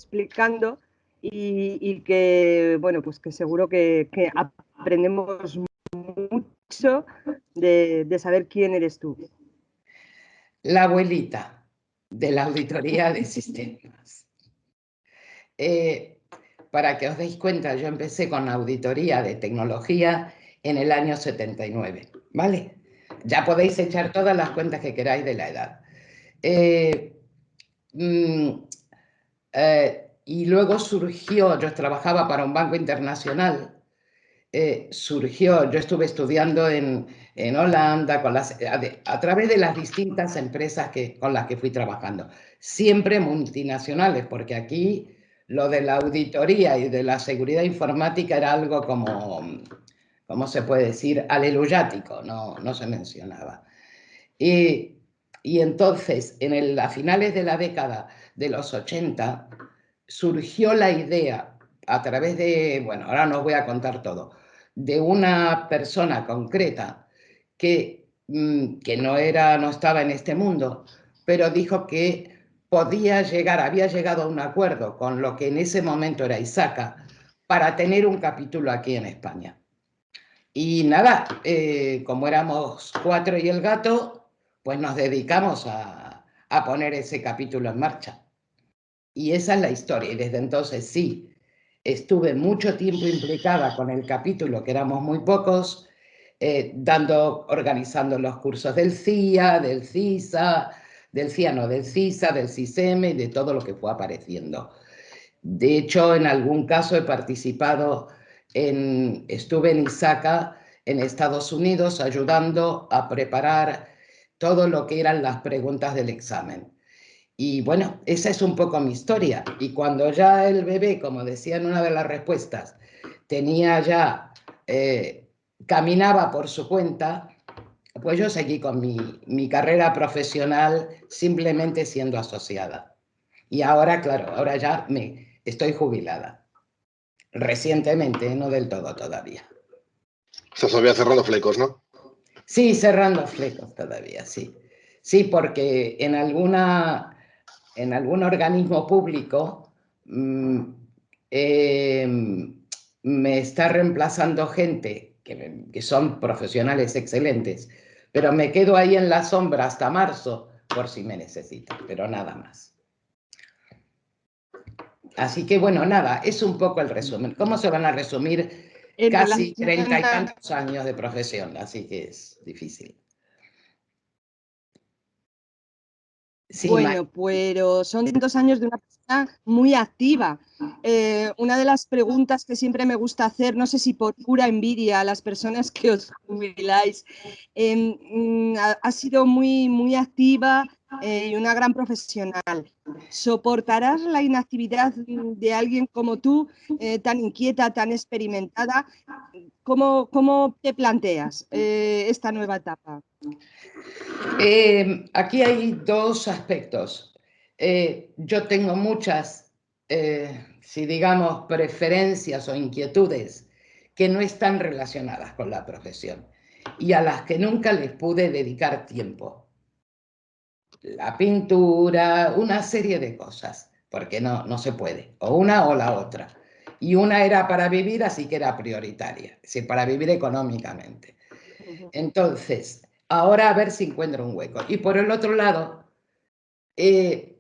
explicando y que, bueno, pues que seguro que aprendemos mucho de saber quién eres tú. La abuelita de la auditoría de sistemas. Para que os deis cuenta, yo empecé con auditoría de tecnología en el año 79, ¿vale? Ya podéis echar todas las cuentas que queráis de la edad. Y luego surgió, yo trabajaba para un banco internacional, yo estuve estudiando en Holanda a través de las distintas empresas con las que fui trabajando, siempre multinacionales, porque aquí lo de la auditoría y de la seguridad informática era algo como, ¿cómo se puede decir?, aleluyático, no se mencionaba. Y entonces, a finales de la década de los 80, surgió la idea, a través de, bueno, ahora no os voy a contar todo, de una persona concreta que no estaba en este mundo, pero dijo que había llegado a un acuerdo con lo que en ese momento era ISACA para tener un capítulo aquí en España. Y nada, como éramos 4 y el gato, pues nos dedicamos a poner ese capítulo en marcha. Y esa es la historia. Y desde entonces sí, estuve mucho tiempo implicada con el capítulo, que éramos muy pocos, organizando los cursos del CIA, del CISA, del CISA, del CISEM y de todo lo que fue apareciendo. De hecho, en algún caso he participado, estuve en ISACA, en Estados Unidos, ayudando a preparar todo lo que eran las preguntas del examen. Y bueno, esa es un poco mi historia. Y cuando ya el bebé, como decía en una de las respuestas, caminaba por su cuenta, pues yo seguí con mi carrera profesional simplemente siendo asociada. Y ahora, claro, ahora ya estoy jubilada. Recientemente, no del todo todavía. Estás todavía cerrando flecos, ¿no? Sí, cerrando flecos todavía, sí. Sí, porque en algún organismo público me está reemplazando gente que son profesionales excelentes, pero me quedo ahí en la sombra hasta marzo por si me necesitan, pero nada más. Así que bueno, nada, es un poco el resumen. ¿Cómo se van a resumir casi 30 y tantos años de profesión? Así que es difícil. Sí, bueno, pero son 2 años de una persona muy activa. Una de las preguntas que siempre me gusta hacer, no sé si por pura envidia a las personas que os jubiláis, ha sido muy, muy activa y una gran profesional. ¿Soportarás la inactividad de alguien como tú, tan inquieta, tan experimentada? ¿Cómo te planteas esta nueva etapa? Aquí hay dos aspectos. Yo tengo muchas, si digamos, preferencias o inquietudes que no están relacionadas con la profesión y a las que nunca les pude dedicar tiempo. La pintura, una serie de cosas, porque no se puede, o una o la otra. Y una era para vivir, así que era prioritaria, es decir, para vivir económicamente. Entonces, ahora a ver si encuentro un hueco. Y por el otro lado, he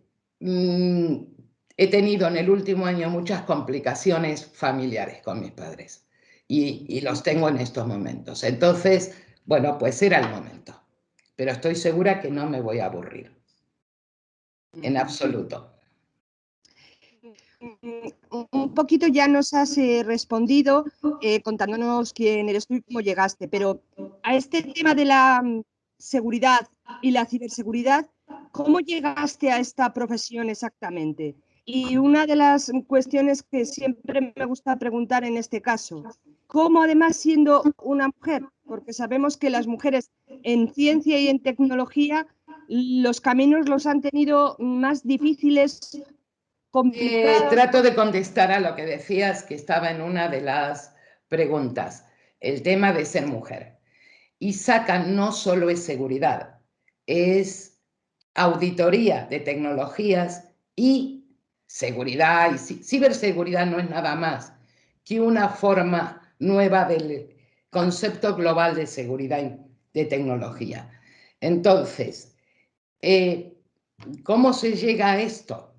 tenido en el último año muchas complicaciones familiares con mis padres y los tengo en estos momentos. Entonces, bueno, pues era el momento. Pero estoy segura que no me voy a aburrir. En absoluto. Un poquito ya nos has respondido contándonos quién eres tú y cómo llegaste, pero a este tema de la seguridad y la ciberseguridad, ¿cómo llegaste a esta profesión exactamente? Y una de las cuestiones que siempre me gusta preguntar en este caso, ¿cómo además siendo una mujer? Porque sabemos que las mujeres en ciencia y en tecnología los caminos los han tenido más difíciles. Trato de contestar a lo que decías, que estaba en una de las preguntas, el tema de ser mujer. ISACA no solo es seguridad, es auditoría de tecnologías y seguridad y ciberseguridad no es nada más que una forma nueva del concepto global de seguridad y de tecnología. Entonces, ¿cómo se llega a esto?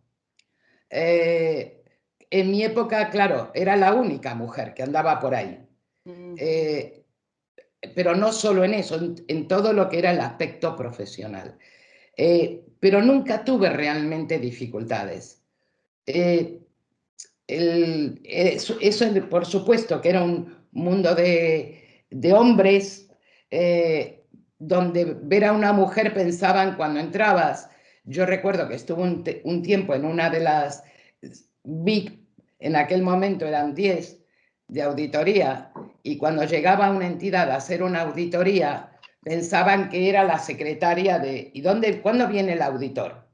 En mi época, claro, era la única mujer que andaba por ahí. Pero no solo en eso, en todo lo que era el aspecto profesional. Pero nunca tuve realmente dificultades. Eso, por supuesto, que era un mundo de hombres, donde ver a una mujer pensaban cuando entrabas. Yo recuerdo que estuve un tiempo en una de las Big, en aquel momento eran 10 de auditoría, y cuando llegaba una entidad a hacer una auditoría, pensaban que era la secretaria de... ¿Y cuándo viene el auditor?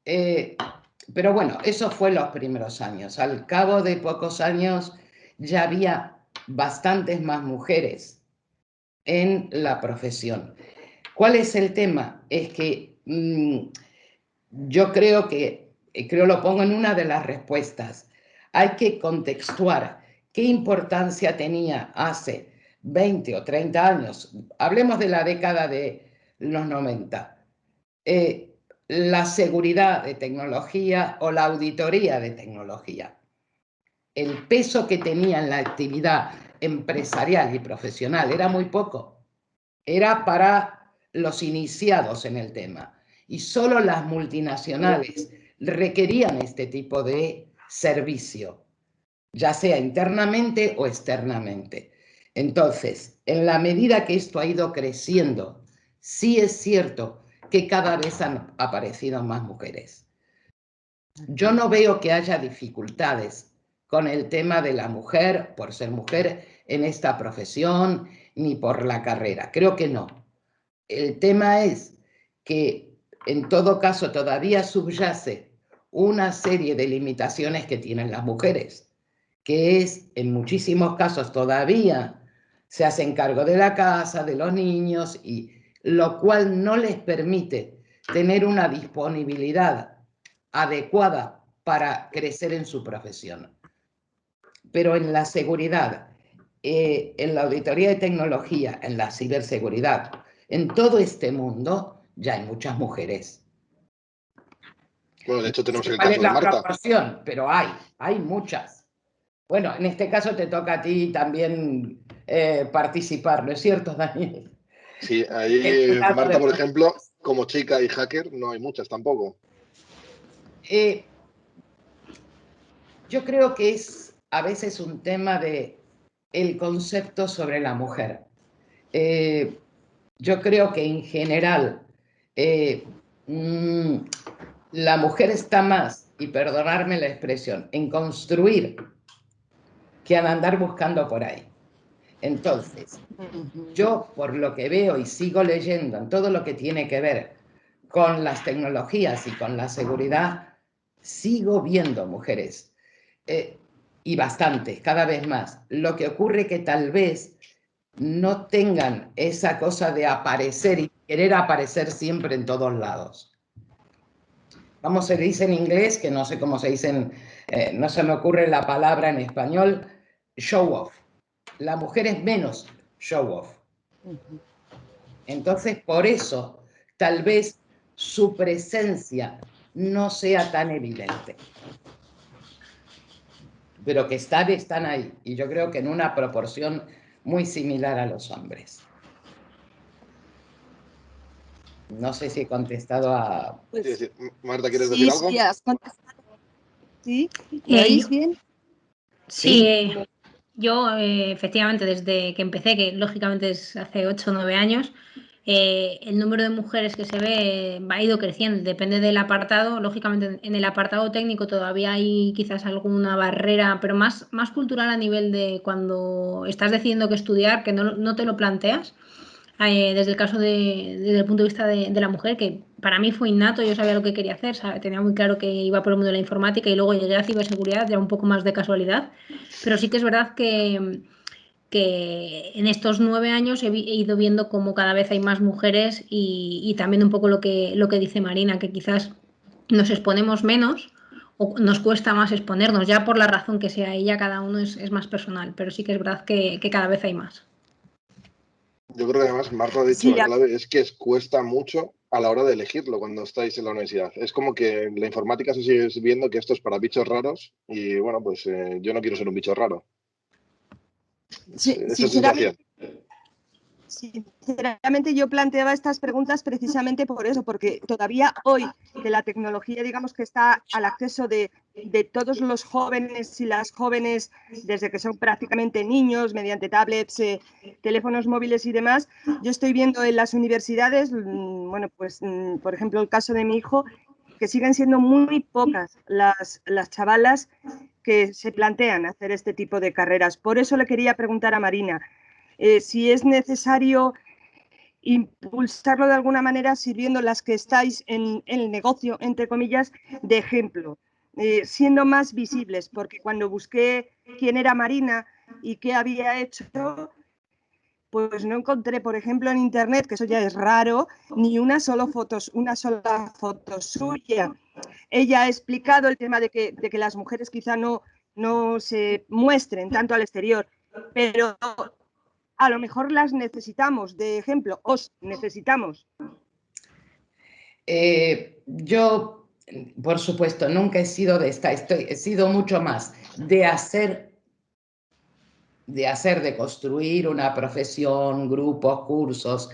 Pero bueno, eso fue los primeros años. Al cabo de pocos años ya había bastantes más mujeres en la profesión. ¿Cuál es el tema? Es que yo creo lo pongo en una de las respuestas. Hay que contextuar qué importancia tenía hace 20 o 30 años. Hablemos de la década de los 90. La seguridad de tecnología o la auditoría de tecnología. El peso que tenía en la actividad empresarial y profesional era muy poco. Era para los iniciados en el tema. Y solo las multinacionales requerían este tipo de servicio, ya sea internamente o externamente. Entonces, en la medida que esto ha ido creciendo, sí es cierto que cada vez han aparecido más mujeres. Yo no veo que haya dificultades con el tema de la mujer, por ser mujer en esta profesión, ni por la carrera. Creo que no. El tema es que, en todo caso, todavía subyace una serie de limitaciones que tienen las mujeres, que es, en muchísimos casos todavía, se hacen cargo de la casa, de los niños, y lo cual no les permite tener una disponibilidad adecuada para crecer en su profesión. Pero en la seguridad, en la auditoría de tecnología, en la ciberseguridad, en todo este mundo ya hay muchas mujeres. Bueno, de hecho tenemos el ¿Cuál caso es de la Marta. proporción? Pero hay muchas. Bueno, en este caso te toca a ti también participar, ¿no es cierto, Daniel? Sí, ahí Marta, por ejemplo, como chica y hacker, no hay muchas tampoco. Yo creo que es a veces un tema de el concepto sobre la mujer. Yo creo que en general la mujer está más, y perdonarme la expresión, en construir que en andar buscando por ahí. Entonces, yo por lo que veo y sigo leyendo en todo lo que tiene que ver con las tecnologías y con la seguridad, sigo viendo mujeres, y bastantes, cada vez más. Lo que ocurre que tal vez no tengan esa cosa de aparecer y querer aparecer siempre en todos lados. ¿Cómo se dice en inglés? Que no sé cómo se dice, no se me ocurre la palabra en español, show off. La mujer es menos show off. Entonces, por eso, tal vez su presencia no sea tan evidente. Pero que están ahí. Y yo creo que en una proporción muy similar a los hombres. No sé si he contestado a... Pues, sí. Marta, ¿quieres decir algo? Sí, has contestado. ¿Sí? ¿Me oís bien? Sí, yo efectivamente desde que empecé, que lógicamente es hace 8 o 9 años, el número de mujeres que se ve ha ido creciendo, depende del apartado. Lógicamente en el apartado técnico todavía hay quizás alguna barrera, pero más cultural a nivel de cuando estás decidiendo qué estudiar, que no te lo planteas. Desde el caso desde el punto de vista de la mujer, que para mí fue innato, yo sabía lo que quería hacer, tenía muy claro que iba por el mundo de la informática, y luego llegué a ciberseguridad, ya un poco más de casualidad, pero sí que es verdad que en estos 9 años he ido viendo cómo cada vez hay más mujeres, y también un poco lo que dice Marina, que quizás nos exponemos menos o nos cuesta más exponernos, ya por la razón que sea, y ya cada uno es más personal, pero sí que es verdad que cada vez hay más. Yo creo que además Marta ha dicho Sí, la clave, es que cuesta mucho a la hora de elegirlo cuando estáis en la universidad. Es como que la informática se sigue viendo que esto es para bichos raros y bueno, pues yo no quiero ser un bicho raro. sí, Esa sensación. sinceramente yo planteaba estas preguntas precisamente por eso, porque todavía hoy que la tecnología, digamos que está al acceso de todos los jóvenes y las jóvenes desde que son prácticamente niños, mediante tablets, teléfonos móviles y demás, yo estoy viendo en las universidades, bueno, pues por ejemplo el caso de mi hijo, que siguen siendo muy pocas las chavalas que se plantean hacer este tipo de carreras. Por eso le quería preguntar a Marina, si es necesario impulsarlo de alguna manera sirviendo las que estáis en el negocio, entre comillas, de ejemplo, siendo más visibles, porque cuando busqué quién era Marina y qué había hecho, pues no encontré, por ejemplo, en internet, que eso ya es raro, ni una sola foto suya. Ella ha explicado el tema de que las mujeres quizá no se muestren tanto al exterior, pero a lo mejor las necesitamos, de ejemplo, os necesitamos. Yo, por supuesto, nunca he sido de esta, he sido mucho más de hacer, de construir una profesión, grupos, cursos,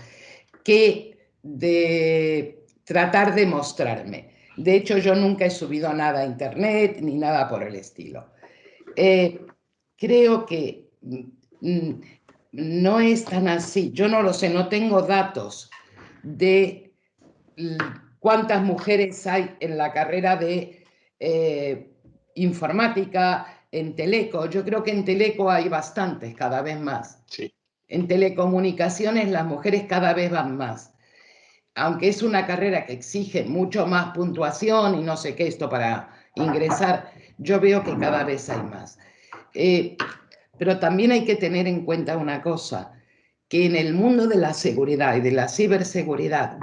que de tratar de mostrarme. De hecho, yo nunca he subido nada a internet ni nada por el estilo. Creo que no es tan así. Yo no lo sé, no tengo datos de cuántas mujeres hay en la carrera de informática, en Teleco. Yo creo que en Teleco hay bastantes, cada vez más. Sí. En telecomunicaciones las mujeres cada vez van más. Aunque es una carrera que exige mucho más puntuación y no sé qué, esto para ingresar, yo veo que cada vez hay más. Pero también hay que tener en cuenta una cosa, que en el mundo de la seguridad y de la ciberseguridad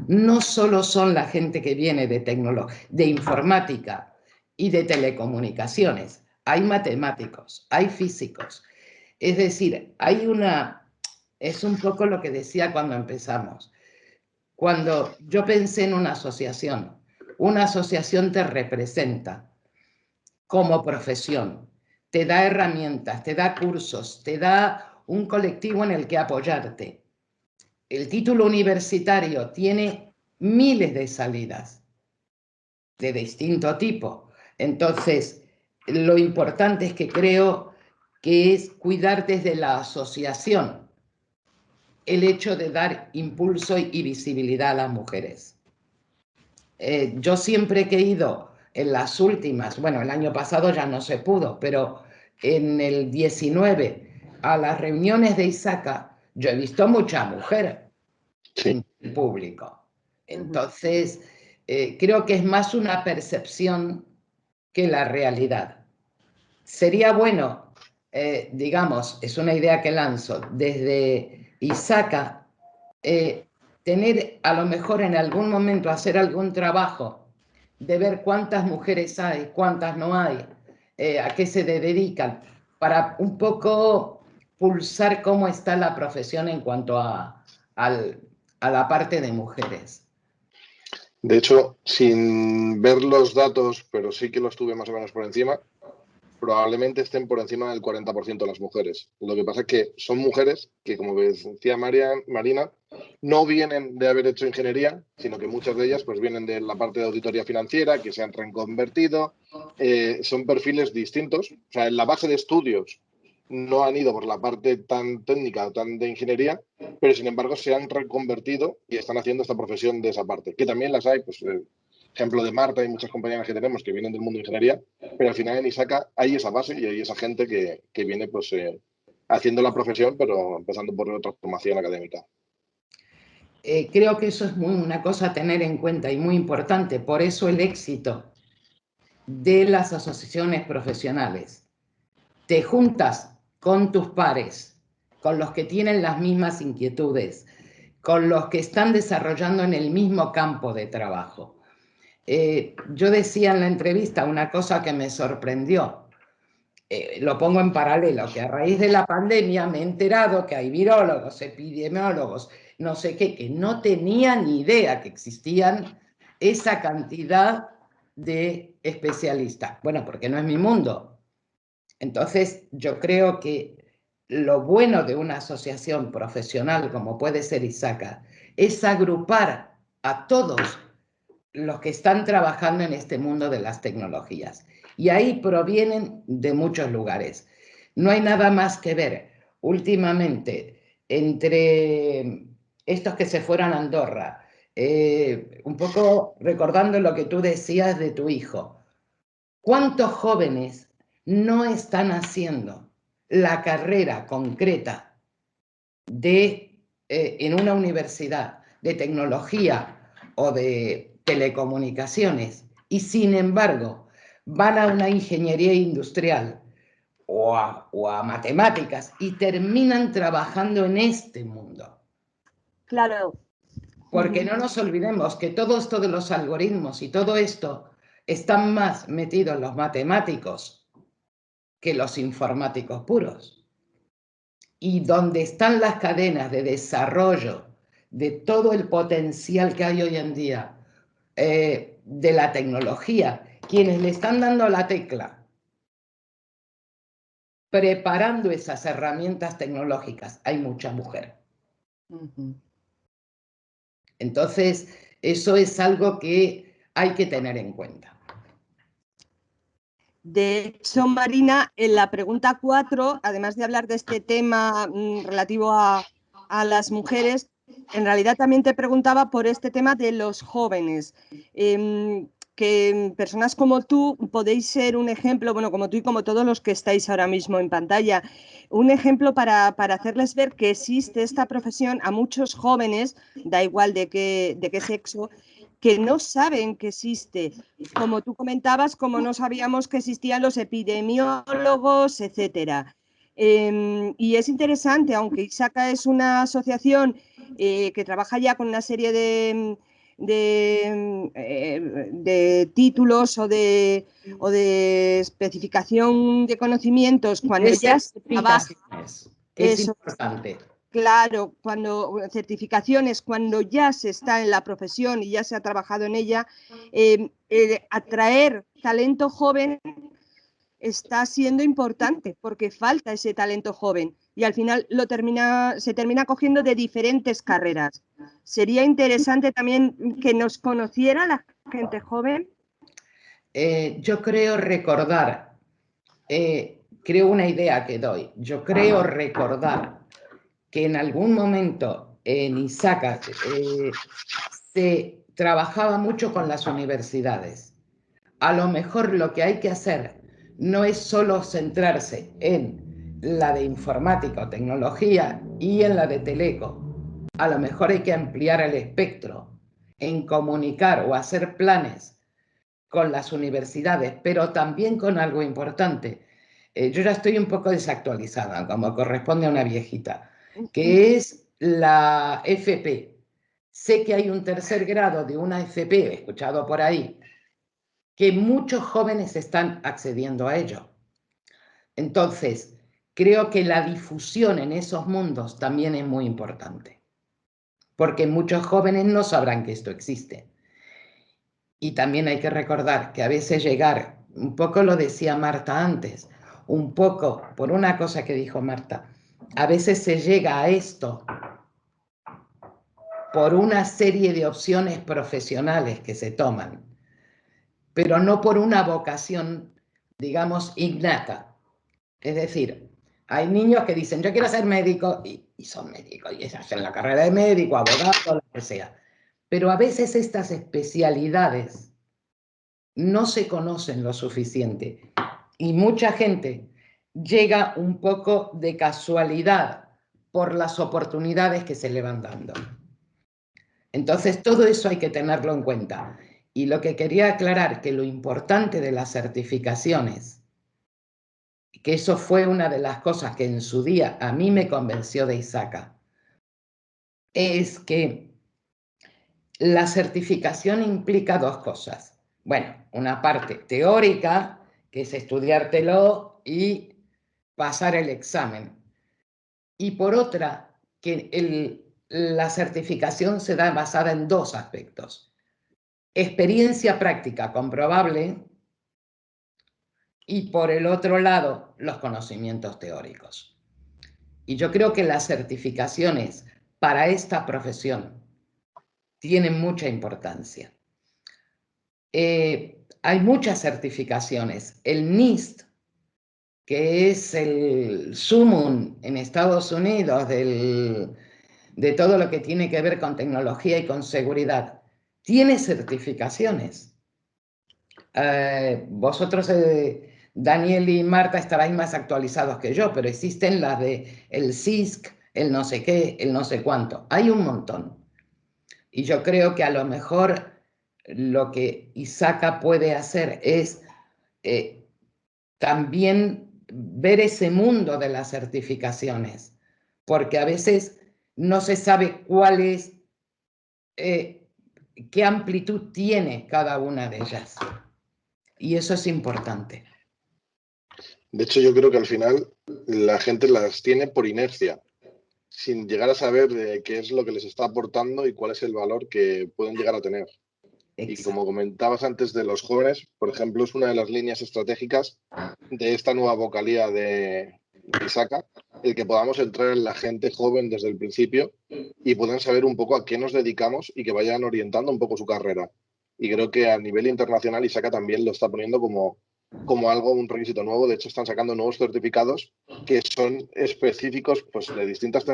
no solo son la gente que viene de tecnología, de informática y de telecomunicaciones, hay matemáticos, hay físicos. Es decir, es un poco lo que decía cuando empezamos. Cuando yo pensé en una asociación te representa como profesión, te da herramientas, te da cursos, te da un colectivo en el que apoyarte. El título universitario tiene miles de salidas de distinto tipo. Entonces, lo importante es que creo que es cuidar desde la asociación el hecho de dar impulso y visibilidad a las mujeres. Yo siempre he ido en las últimas, bueno, el año pasado ya no se pudo, pero en el 19 a las reuniones de ISACA, yo he visto mucha mujer en el público. Entonces, creo que es más una percepción que la realidad. Sería bueno, digamos, es una idea que lanzo, desde ISACA, tener a lo mejor en algún momento hacer algún trabajo de ver cuántas mujeres hay, cuántas no hay, a qué se dedican, para un poco pulsar cómo está la profesión en cuanto a la parte de mujeres. De hecho, sin ver los datos, pero sí que los tuve más o menos por encima, probablemente estén por encima del 40% de las mujeres. Lo que pasa es que son mujeres que, como decía Marina, no vienen de haber hecho ingeniería, sino que muchas de ellas pues, vienen de la parte de auditoría financiera, que se han reconvertido. Son perfiles distintos. O sea, en la base de estudios no han ido por la parte tan técnica o tan de ingeniería, pero sin embargo se han reconvertido y están haciendo esta profesión de esa parte, que también las hay, pues ejemplo de Marta y muchas compañeras que tenemos que vienen del mundo de ingeniería, pero al final en ISACA hay esa base y hay esa gente que viene pues haciendo la profesión, pero empezando por otra formación académica. Creo que eso es una cosa a tener en cuenta y muy importante, por eso el éxito de las asociaciones profesionales. Te juntas con tus pares, con los que tienen las mismas inquietudes, con los que están desarrollando en el mismo campo de trabajo. yo decía en la entrevista una cosa que me sorprendió. Lo pongo en paralelo, que a raíz de la pandemia me he enterado que hay virólogos, epidemiólogos, no sé qué, que no tenían ni idea que existían esa cantidad de especialistas. Bueno, porque no es mi mundo. Entonces, yo creo que lo bueno de una asociación profesional como puede ser ISACA es agrupar a todos los que están trabajando en este mundo de las tecnologías. Y ahí provienen de muchos lugares. No hay nada más que ver últimamente entre estos que se fueron a Andorra, un poco recordando lo que tú decías de tu hijo. ¿Cuántos jóvenes no están haciendo la carrera concreta en una universidad de tecnología o de telecomunicaciones y sin embargo van a una ingeniería industrial o a matemáticas y terminan trabajando en este mundo? Claro. Porque no nos olvidemos que todo esto de los algoritmos y todo esto están más metidos los matemáticos que los informáticos puros. Y donde están las cadenas de desarrollo de todo el potencial que hay hoy en día de la tecnología, quienes le están dando la tecla, preparando esas herramientas tecnológicas, hay mucha mujer. Entonces, eso es algo que hay que tener en cuenta. De hecho, Marina, en la pregunta 4, además de hablar de este tema relativo a las mujeres, en realidad también te preguntaba por este tema de los jóvenes. Que personas como tú podéis ser un ejemplo, bueno, como tú y como todos los que estáis ahora mismo en pantalla, un ejemplo para hacerles ver que existe esta profesión a muchos jóvenes, da igual de qué sexo, que no saben que existe. Como tú comentabas, como no sabíamos que existían los epidemiólogos, etcétera. Y es interesante, aunque ISACA es una asociación que trabaja ya con una serie de títulos o de especificación de conocimientos, cuando ya se trabaja. Es importante. Claro, cuando certificaciones, cuando ya se está en la profesión y ya se ha trabajado en ella, atraer talento joven está siendo importante porque falta ese talento joven y al final se termina cogiendo de diferentes carreras. Sería interesante también que nos conociera la gente joven. Yo creo recordar, creo una idea que doy, yo creo recordar que en algún momento en ISACA se trabajaba mucho con las universidades. A lo mejor lo que hay que hacer no es solo centrarse en la de informática o tecnología y en la de teleco. A lo mejor hay que ampliar el espectro en comunicar o hacer planes con las universidades, pero también con algo importante. Yo ya estoy un poco desactualizada, como corresponde a una viejita, que es la FP. Sé que hay un tercer grado de una FP, he escuchado por ahí, que muchos jóvenes están accediendo a ello. Entonces, creo que la difusión en esos mundos también es muy importante, porque muchos jóvenes no sabrán que esto existe. Y también hay que recordar que a veces llegar, un poco lo decía Marta antes, un poco por una cosa que dijo Marta, a veces se llega a esto por una serie de opciones profesionales que se toman, pero no por una vocación, digamos, innata. Es decir, hay niños que dicen, yo quiero ser médico, y son médicos, y hacen la carrera de médico, abogado, lo que sea. Pero a veces estas especialidades no se conocen lo suficiente y mucha gente llega un poco de casualidad por las oportunidades que se le van dando. Entonces, todo eso hay que tenerlo en cuenta. Y lo que quería aclarar, que lo importante de las certificaciones, que eso fue una de las cosas que en su día a mí me convenció de ISACA, es que la certificación implica dos cosas. bueno, una parte teórica, que es estudiártelo y pasar el examen. Y por otra, que la certificación se da basada en dos aspectos. Experiencia práctica comprobable y por el otro lado, los conocimientos teóricos. Y yo creo que las certificaciones para esta profesión tienen mucha importancia. Hay muchas certificaciones. El NIST, que es el sumum en Estados Unidos de todo lo que tiene que ver con tecnología y con seguridad, tiene certificaciones. Vosotros, Daniel y Marta, estaréis más actualizados que yo, pero existen las de el CISC, el no sé qué, el no sé cuánto. Hay un montón. Y yo creo que a lo mejor lo que ISACA puede hacer es también ver ese mundo de las certificaciones, porque a veces no se sabe cuál es, qué amplitud tiene cada una de ellas. Y eso es importante. De hecho, yo creo que al final la gente las tiene por inercia, sin llegar a saber qué es lo que les está aportando y cuál es el valor que pueden llegar a tener. Y como comentabas antes de los jóvenes, por ejemplo, es una de las líneas estratégicas de esta nueva vocalía de ISACA, el que podamos entrar en la gente joven desde el principio y puedan saber un poco a qué nos dedicamos y que vayan orientando un poco su carrera. Y creo que a nivel internacional ISACA también lo está poniendo como algo, un requisito nuevo. De hecho, están sacando nuevos certificados que son específicos pues, de distintas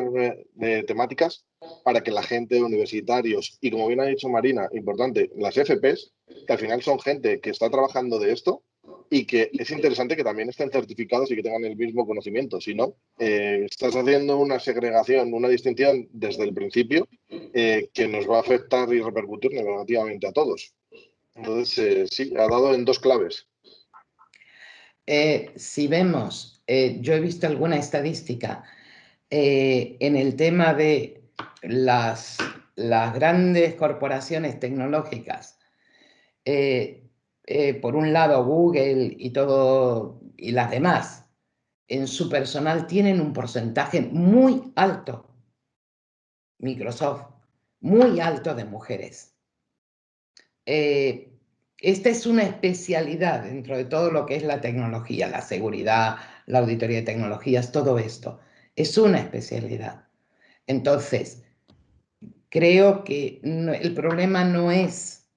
temáticas para que la gente, universitarios y, como bien ha dicho Marina, importante, las FPs, que al final son gente que está trabajando de esto y que es interesante que también estén certificados y que tengan el mismo conocimiento. Si no, estás haciendo una segregación, una distinción desde el principio que nos va a afectar y repercutir negativamente a todos. Entonces, sí, ha dado en dos claves. Si vemos, yo he visto alguna estadística en el tema de las grandes corporaciones tecnológicas, por un lado Google y todo, y las demás, en su personal tienen un porcentaje muy alto, Microsoft, muy alto de mujeres. Esta es una especialidad dentro de todo lo que es la tecnología, la seguridad, la auditoría de tecnologías, todo esto. Es una especialidad. Entonces, creo que el problema no es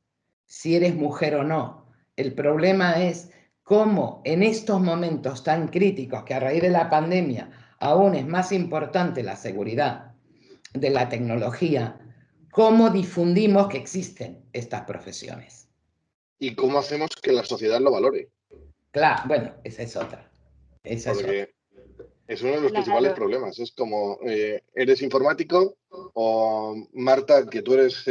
si eres mujer o no. El problema es cómo en estos momentos tan críticos, que a raíz de la pandemia aún es más importante la seguridad de la tecnología, cómo difundimos que existen estas profesiones. ¿Y cómo hacemos que la sociedad lo valore? Claro, bueno, esa es otra. Porque es uno de los principales problemas. Es como, ¿eres informático? O Marta, que tú eres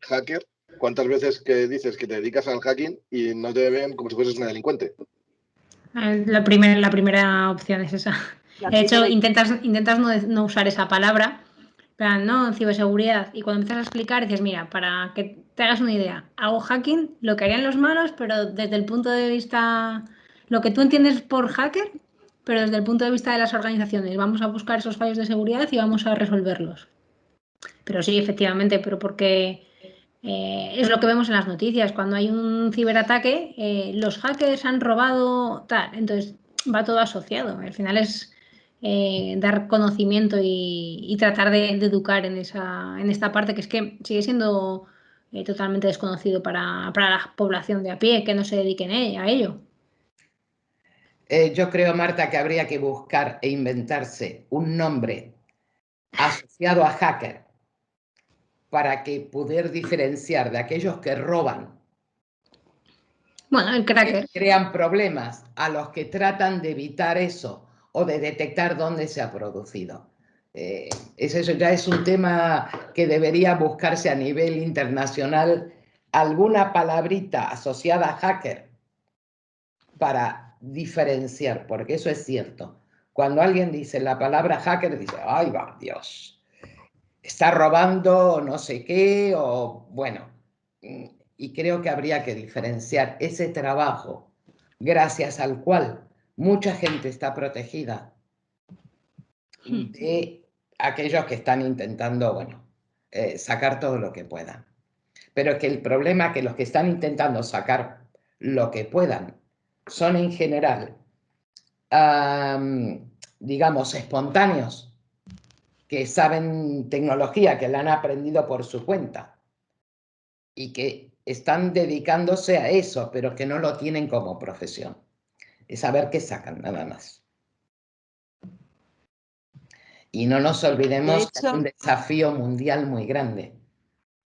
hacker, ¿cuántas veces que dices que te dedicas al hacking y no te ven como si fueses una delincuente? La primera opción es esa. De hecho, intentas no usar esa palabra, plan, no, ciberseguridad. Y cuando empiezas a explicar, dices, mira, para que te hagas una idea, hago hacking, lo que harían los malos, pero desde el punto de vista, lo que tú entiendes por hacker, pero desde el punto de vista de las organizaciones. Vamos a buscar esos fallos de seguridad y vamos a resolverlos. Pero sí, efectivamente, pero porque es lo que vemos en las noticias. Cuando hay un ciberataque, los hackers han robado tal. Entonces va todo asociado. Al final es dar conocimiento y tratar de educar en esta parte que es que sigue siendo totalmente desconocido para la población de a pie que no se dediquen a ello. Yo creo, Marta, que habría que buscar e inventarse un nombre asociado a hacker para que poder diferenciar de aquellos que roban, bueno, el cracker, que crean problemas, a los que tratan de evitar eso o de detectar dónde se ha producido. Eso ya es un tema que debería buscarse a nivel internacional, alguna palabrita asociada a hacker para diferenciar, porque eso es cierto. Cuando alguien dice la palabra hacker, dice, ¡ay, va, Dios! Está robando no sé qué, o bueno, y creo que habría que diferenciar ese trabajo gracias al cual mucha gente está protegida de aquellos que están intentando, bueno, sacar todo lo que puedan. Pero que el problema es que los que están intentando sacar lo que puedan son en general, digamos, espontáneos, que saben tecnología, que la han aprendido por su cuenta y que están dedicándose a eso, pero que no lo tienen como profesión. Es saber qué sacan, nada más. Y no nos olvidemos que hay un desafío mundial muy grande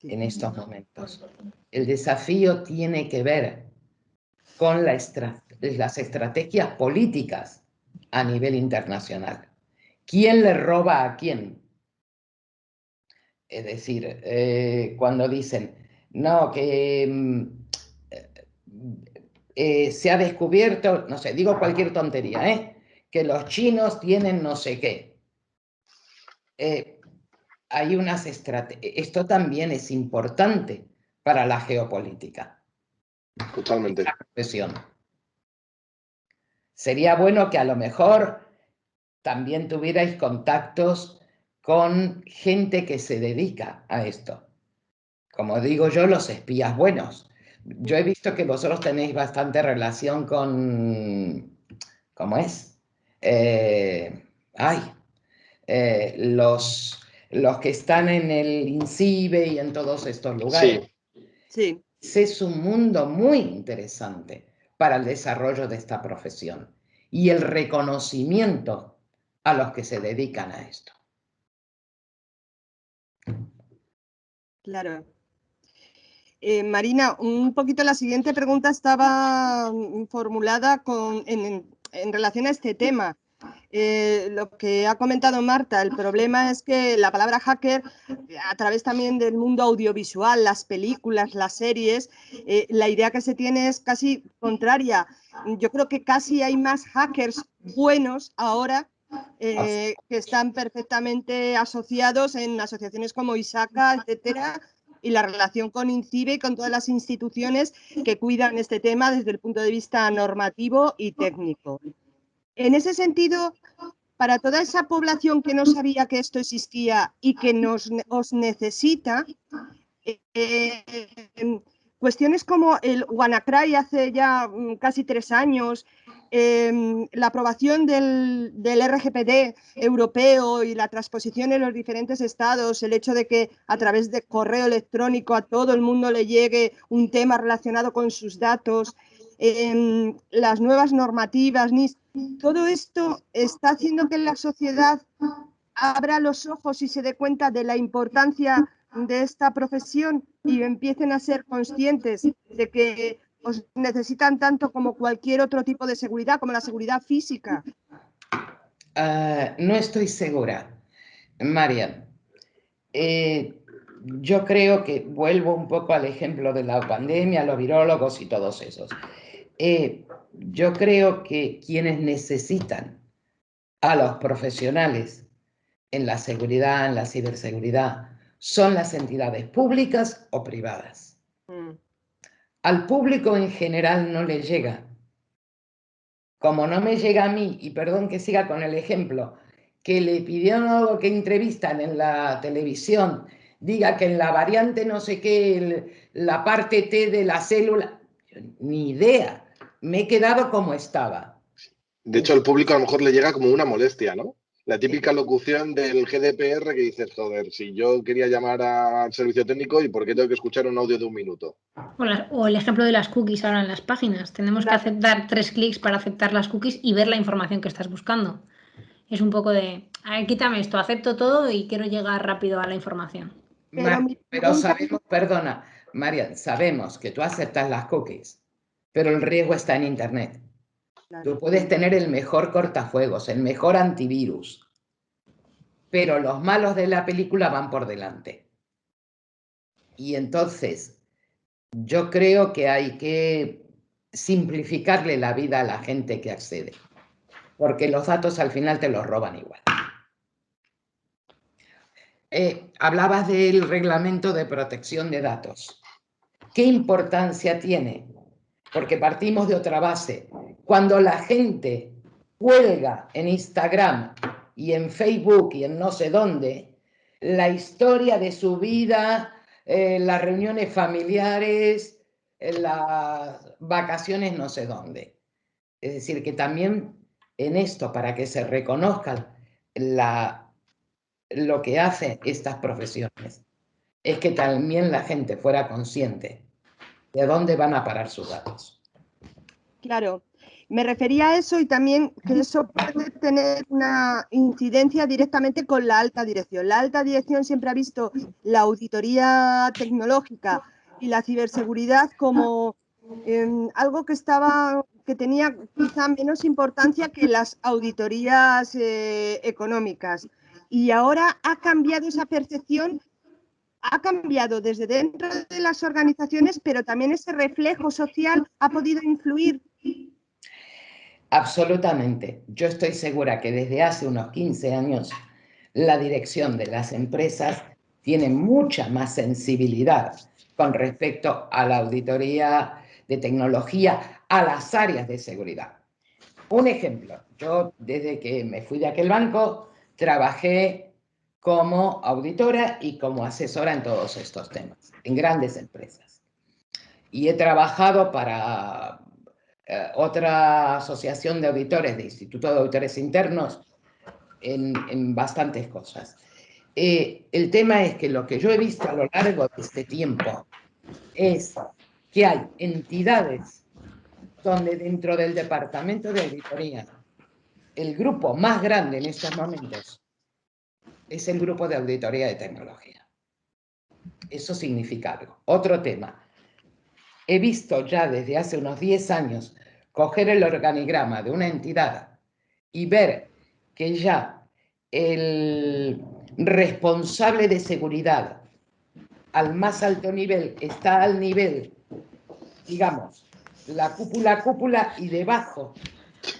en estos momentos. El desafío tiene que ver con las estrategias políticas a nivel internacional. ¿Quién le roba a quién? Es decir, cuando dicen, no, que se ha descubierto, no sé, digo cualquier tontería, que los chinos tienen no sé qué. Hay unas estrategias. Esto también es importante para la geopolítica. Totalmente. Esta profesión. Sería bueno que a lo mejor también tuvierais contactos con gente que se dedica a esto. Como digo yo, los espías buenos. Yo he visto que vosotros tenéis bastante relación con... ¿Cómo es? Los que están en el INCIBE y en todos estos lugares. Sí. Ese es un mundo muy interesante para el desarrollo de esta profesión y el reconocimiento a los que se dedican a esto. Claro. Marina, un poquito la siguiente pregunta estaba formulada en relación a este tema. Lo que ha comentado Marta, el problema es que la palabra hacker, a través también del mundo audiovisual, las películas, las series, la idea que se tiene es casi contraria. Yo creo que casi hay más hackers buenos ahora que están perfectamente asociados en asociaciones como ISACA, etcétera, y la relación con INCIBE y con todas las instituciones que cuidan este tema desde el punto de vista normativo y técnico. En ese sentido, para toda esa población que no sabía que esto existía y que os necesita, cuestiones como el WannaCry hace ya casi 3 años, la aprobación del RGPD europeo y la transposición en los diferentes estados, el hecho de que a través de correo electrónico a todo el mundo le llegue un tema relacionado con sus datos, las nuevas normativas, NIS, todo esto está haciendo que la sociedad abra los ojos y se dé cuenta de la importancia de esta profesión y empiecen a ser conscientes de que os necesitan tanto como cualquier otro tipo de seguridad, como la seguridad física. No estoy segura, Marian. Yo creo que vuelvo un poco al ejemplo de la pandemia, los virólogos y todos esos. Yo creo que quienes necesitan a los profesionales en la seguridad, en la ciberseguridad, son las entidades públicas o privadas. Al público en general no le llega. Como no me llega a mí, y perdón que siga con el ejemplo, que le pidieron algo que entrevistan en la televisión, diga que en la variante no sé qué, la parte T de la célula, ni idea, me he quedado como estaba. De hecho, al público a lo mejor le llega como una molestia, ¿no? La típica locución del GDPR que dices, joder, si yo quería llamar al servicio técnico, ¿y por qué tengo que escuchar un audio de 1 minuto? O el ejemplo de las cookies ahora en las páginas. Tenemos que dar 3 clics para aceptar las cookies y ver la información que estás buscando. Es un poco de, a ver, quítame esto, acepto todo y quiero llegar rápido a la información. Pero sabemos, perdona, Marian, sabemos que tú aceptas las cookies, pero el riesgo está en Internet. Tú puedes tener el mejor cortafuegos, el mejor antivirus, pero los malos de la película van por delante. Y entonces, yo creo que hay que simplificarle la vida a la gente que accede, porque los datos al final te los roban igual. Hablabas del reglamento de protección de datos. ¿Qué importancia tiene? Porque partimos de otra base. Cuando la gente cuelga en Instagram y en Facebook y en no sé dónde, la historia de su vida, las reuniones familiares, las vacaciones no sé dónde. Es decir, que también en esto, para que se reconozcan lo que hacen estas profesiones, es que también la gente fuera consciente de dónde van a parar sus datos. Claro, me refería a eso y también que eso puede tener una incidencia directamente con la alta dirección. La alta dirección siempre ha visto la auditoría tecnológica y la ciberseguridad como algo que tenía quizá menos importancia que las auditorías económicas. Y ahora ha cambiado esa percepción, ha cambiado desde dentro de las organizaciones, pero también ese reflejo social ha podido influir. Absolutamente. Yo estoy segura que desde hace unos 15 años la dirección de las empresas tiene mucha más sensibilidad con respecto a la auditoría de tecnología, a las áreas de seguridad. Un ejemplo, yo desde que me fui de aquel banco trabajé como auditora y como asesora en todos estos temas, en grandes empresas. Y he trabajado para otra asociación de auditores, de Instituto de Auditores Internos, en bastantes cosas. El tema es que lo que yo he visto a lo largo de este tiempo es que hay entidades donde dentro del departamento de auditoría, el grupo más grande en estos momentos es el grupo de auditoría de tecnología. Eso significa algo. Otro tema. He visto ya desde hace unos 10 años coger el organigrama de una entidad y ver que ya el responsable de seguridad al más alto nivel está al nivel, digamos, la cúpula y debajo,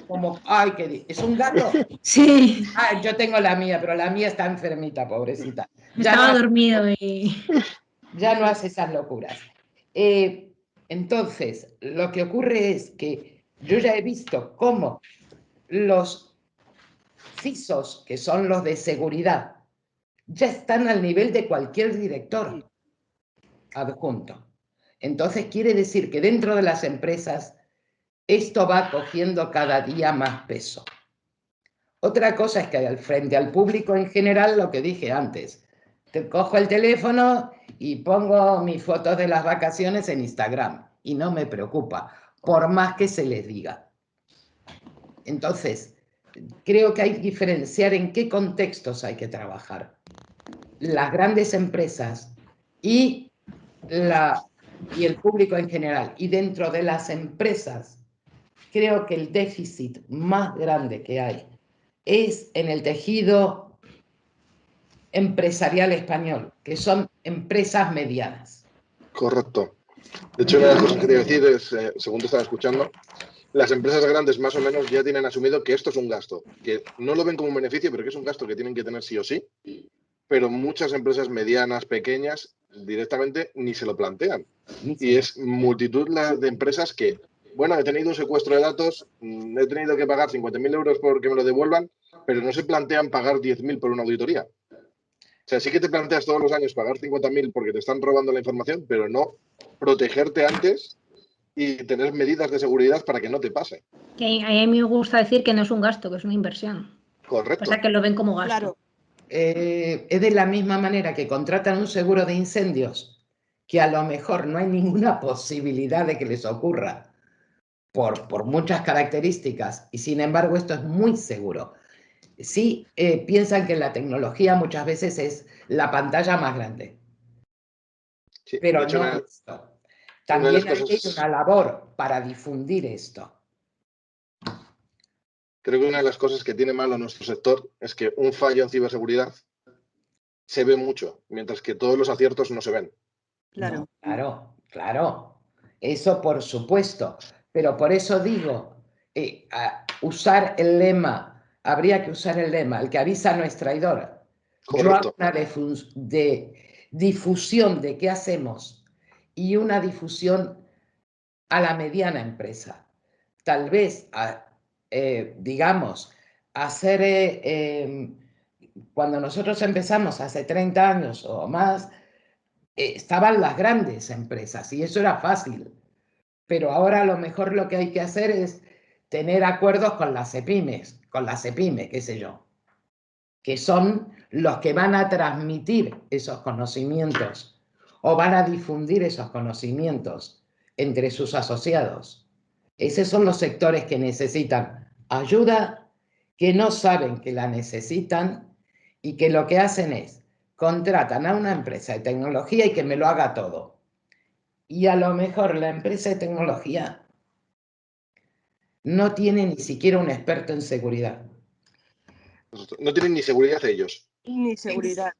como, ay, que es un gato. Sí. Ah, yo tengo la mía, pero la mía está enfermita, pobrecita. Estaba dormido y... Ya no hace esas locuras. Entonces, lo que ocurre es que yo ya he visto cómo los CISOs, que son los de seguridad, ya están al nivel de cualquier director adjunto. Entonces, quiere decir que dentro de las empresas esto va cogiendo cada día más peso. Otra cosa es que frente al público en general, lo que dije antes, te cojo el teléfono y pongo mis fotos de las vacaciones en Instagram y no me preocupa, por más que se les diga. Entonces, creo que hay que diferenciar en qué contextos hay que trabajar. Las grandes empresas y el público en general. Y dentro de las empresas, creo que el déficit más grande que hay es en el tejido empresarial español, que son empresas medianas. Correcto. De hecho, una de las cosas que te iba a decir es, según te estaba escuchando, las empresas grandes más o menos ya tienen asumido que esto es un gasto, que no lo ven como un beneficio, pero que es un gasto que tienen que tener sí o sí. Pero muchas empresas medianas, pequeñas, directamente ni se lo plantean. Y es multitud de empresas que, bueno, he tenido un secuestro de datos, he tenido que pagar 50.000 euros porque me lo devuelvan, pero no se plantean pagar 10.000 por una auditoría. O sea, sí que te planteas todos los años pagar 50.000 porque te están robando la información, pero no protegerte antes y tener medidas de seguridad para que no te pase. Que a mí me gusta decir que no es un gasto, que es una inversión. Correcto. O sea, que lo ven como gasto. Claro. Es de la misma manera que contratan un seguro de incendios, que a lo mejor no hay ninguna posibilidad de que les ocurra por muchas características, y sin embargo esto es muy seguro. Sí, piensan que la tecnología muchas veces es la pantalla más grande, Sí, pero hecho, no esto. También hay cosas... una labor para difundir esto. Creo que una de las cosas que tiene malo nuestro sector es que un fallo en ciberseguridad se ve mucho, mientras que todos los aciertos no se ven. Claro. No, claro. Eso por supuesto. Pero por eso digo, usar el lema, habría que usar el lema, el que avisa no es traidor. Correcto. Yo hago una difusión de qué hacemos y una difusión a la mediana empresa. Tal vez, digamos, hacer, cuando nosotros empezamos hace 30 años o más, estaban las grandes empresas y eso era fácil. Pero ahora a lo mejor lo que hay que hacer es tener acuerdos con las EPIMES, qué sé yo, que son los que van a transmitir esos conocimientos o van a difundir esos conocimientos entre sus asociados. Esos son los sectores que necesitan ayuda, que no saben que la necesitan y que lo que hacen es contratan a una empresa de tecnología y que me lo haga todo. Y a lo mejor la empresa de tecnología no tiene ni siquiera un experto en seguridad. No tienen ni seguridad ellos. Ni seguridad.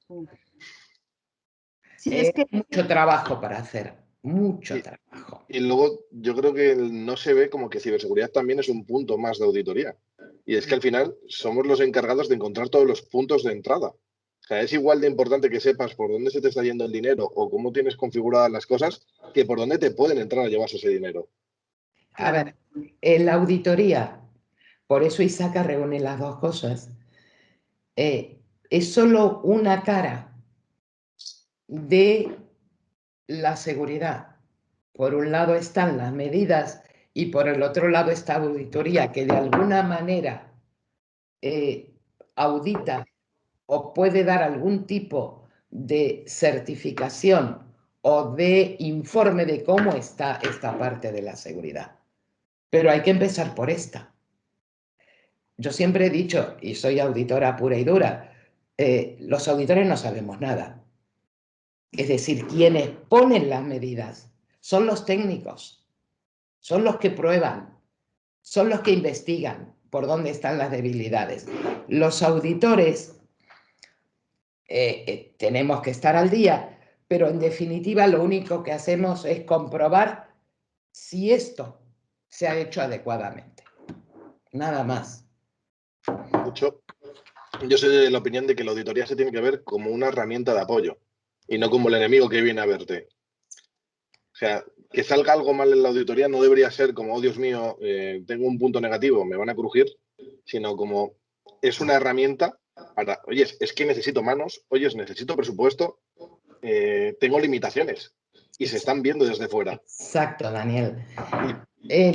Sí, es que... Mucho trabajo para hacer, mucho trabajo. Y luego yo creo que no se ve como que ciberseguridad también es un punto más de auditoría. Y es que al final somos los encargados de encontrar todos los puntos de entrada. O sea, es igual de importante que sepas por dónde se te está yendo el dinero o cómo tienes configuradas las cosas que por dónde te pueden entrar a llevarse ese dinero. A ver, en la auditoría, por eso ISACA reúne las dos cosas, es solo una cara de la seguridad. Por un lado están las medidas y por el otro lado está auditoría, que de alguna manera audita o puede dar algún tipo de certificación o de informe de cómo está esta parte de la seguridad. Pero hay que empezar por esta. Yo siempre he dicho, y soy auditora pura y dura, los auditores no sabemos nada. Es decir, quienes ponen las medidas son los técnicos, son los que prueban, son los que investigan por dónde están las debilidades. Los auditores tenemos que estar al día, pero en definitiva lo único que hacemos es comprobar si esto se ha hecho adecuadamente. Nada más. De hecho, yo soy de la opinión de que la auditoría se tiene que ver como una herramienta de apoyo y no como el enemigo que viene a verte. O sea, que salga algo mal en la auditoría no debería ser como, oh Dios mío, tengo un punto negativo, me van a crujir, sino como es una herramienta para, oye, es que necesito manos, oye, necesito presupuesto, tengo limitaciones y se están viendo desde fuera. Exacto, Daniel.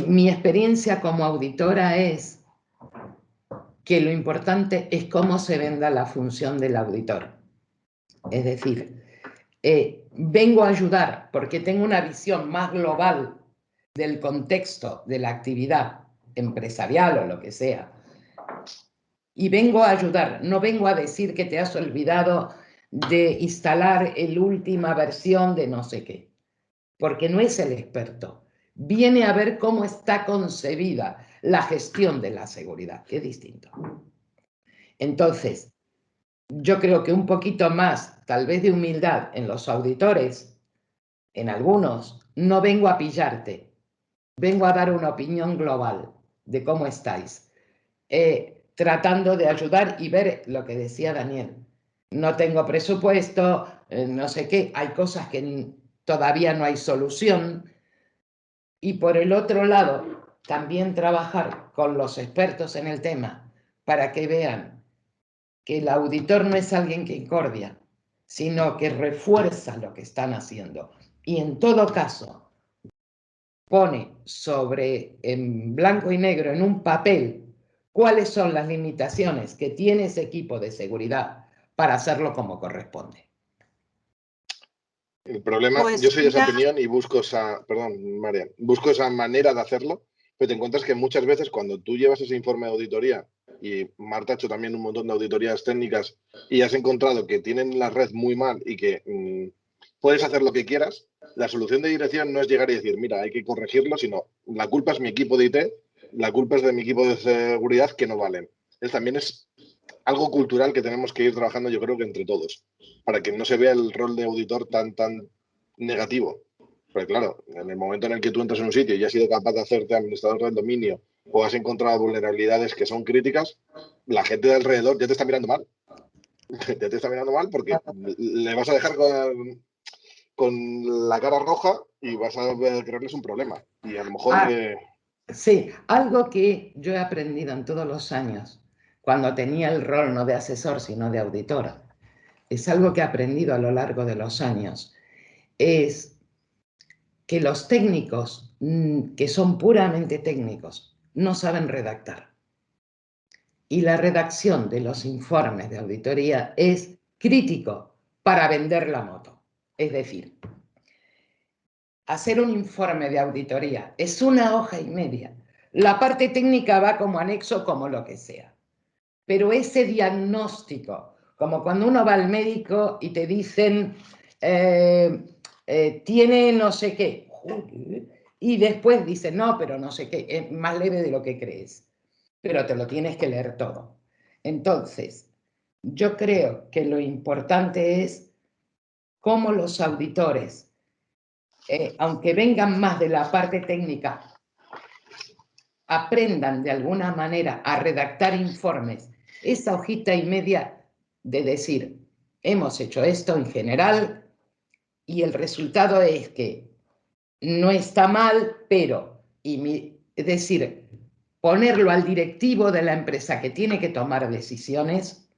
Mi experiencia como auditora es que lo importante es cómo se venda la función del auditor. Es decir, vengo a ayudar porque tengo una visión más global del contexto de la actividad empresarial o lo que sea. Y vengo a ayudar, no vengo a decir que te has olvidado de instalar la última versión de no sé qué, porque no es el experto. Viene a ver cómo está concebida la gestión de la seguridad, que es distinto. Entonces, yo creo que un poquito más, tal vez de humildad en los auditores, en algunos, no vengo a pillarte, vengo a dar una opinión global de cómo estáis, tratando de ayudar y ver lo que decía Daniel. No tengo presupuesto, no sé qué, hay cosas que todavía no hay solución. Y por el otro lado, también trabajar con los expertos en el tema para que vean que el auditor no es alguien que incordia, sino que refuerza lo que están haciendo. Y en todo caso, pone en blanco y negro, en un papel, cuáles son las limitaciones que tiene ese equipo de seguridad para hacerlo como corresponde. El problema, pues yo soy de esa opinión y busco esa, perdón, María, busco esa manera de hacerlo, pero te encuentras que muchas veces cuando tú llevas ese informe de auditoría, y Marta ha hecho también un montón de auditorías técnicas, y has encontrado que tienen la red muy mal y que puedes hacer lo que quieras, la solución de dirección no es llegar y decir, mira, hay que corregirlo, sino la culpa es mi equipo de IT, la culpa es de mi equipo de seguridad que no valen. También es algo cultural que tenemos que ir trabajando, yo creo que entre todos, para que no se vea el rol de auditor tan negativo. Porque claro, en el momento en el que tú entras en un sitio y has sido capaz de hacerte administrador del dominio o has encontrado vulnerabilidades que son críticas, la gente de alrededor ya te está mirando mal. Ya te está mirando mal porque le vas a dejar con la cara roja y vas a crearles un problema. Y a lo mejor... Sí, algo que yo he aprendido en todos los años, cuando tenía el rol no de asesor, sino de auditora, es algo que he aprendido a lo largo de los años, es que los técnicos, que son puramente técnicos, no saben redactar. Y la redacción de los informes de auditoría es crítico para vender la moto. Es decir, hacer un informe de auditoría es 1 hoja y media. La parte técnica va como anexo, como lo que sea. Pero ese diagnóstico, como cuando uno va al médico y te dicen, tiene no sé qué, y después dicen, no, pero no sé qué, es más leve de lo que crees, pero te lo tienes que leer todo. Entonces, yo creo que lo importante es cómo los auditores, aunque vengan más de la parte técnica, aprendan de alguna manera a redactar informes, esa hojita y media de decir, hemos hecho esto en general y el resultado es que no está mal, pero, es decir, ponerlo al directivo de la empresa que tiene que tomar decisiones,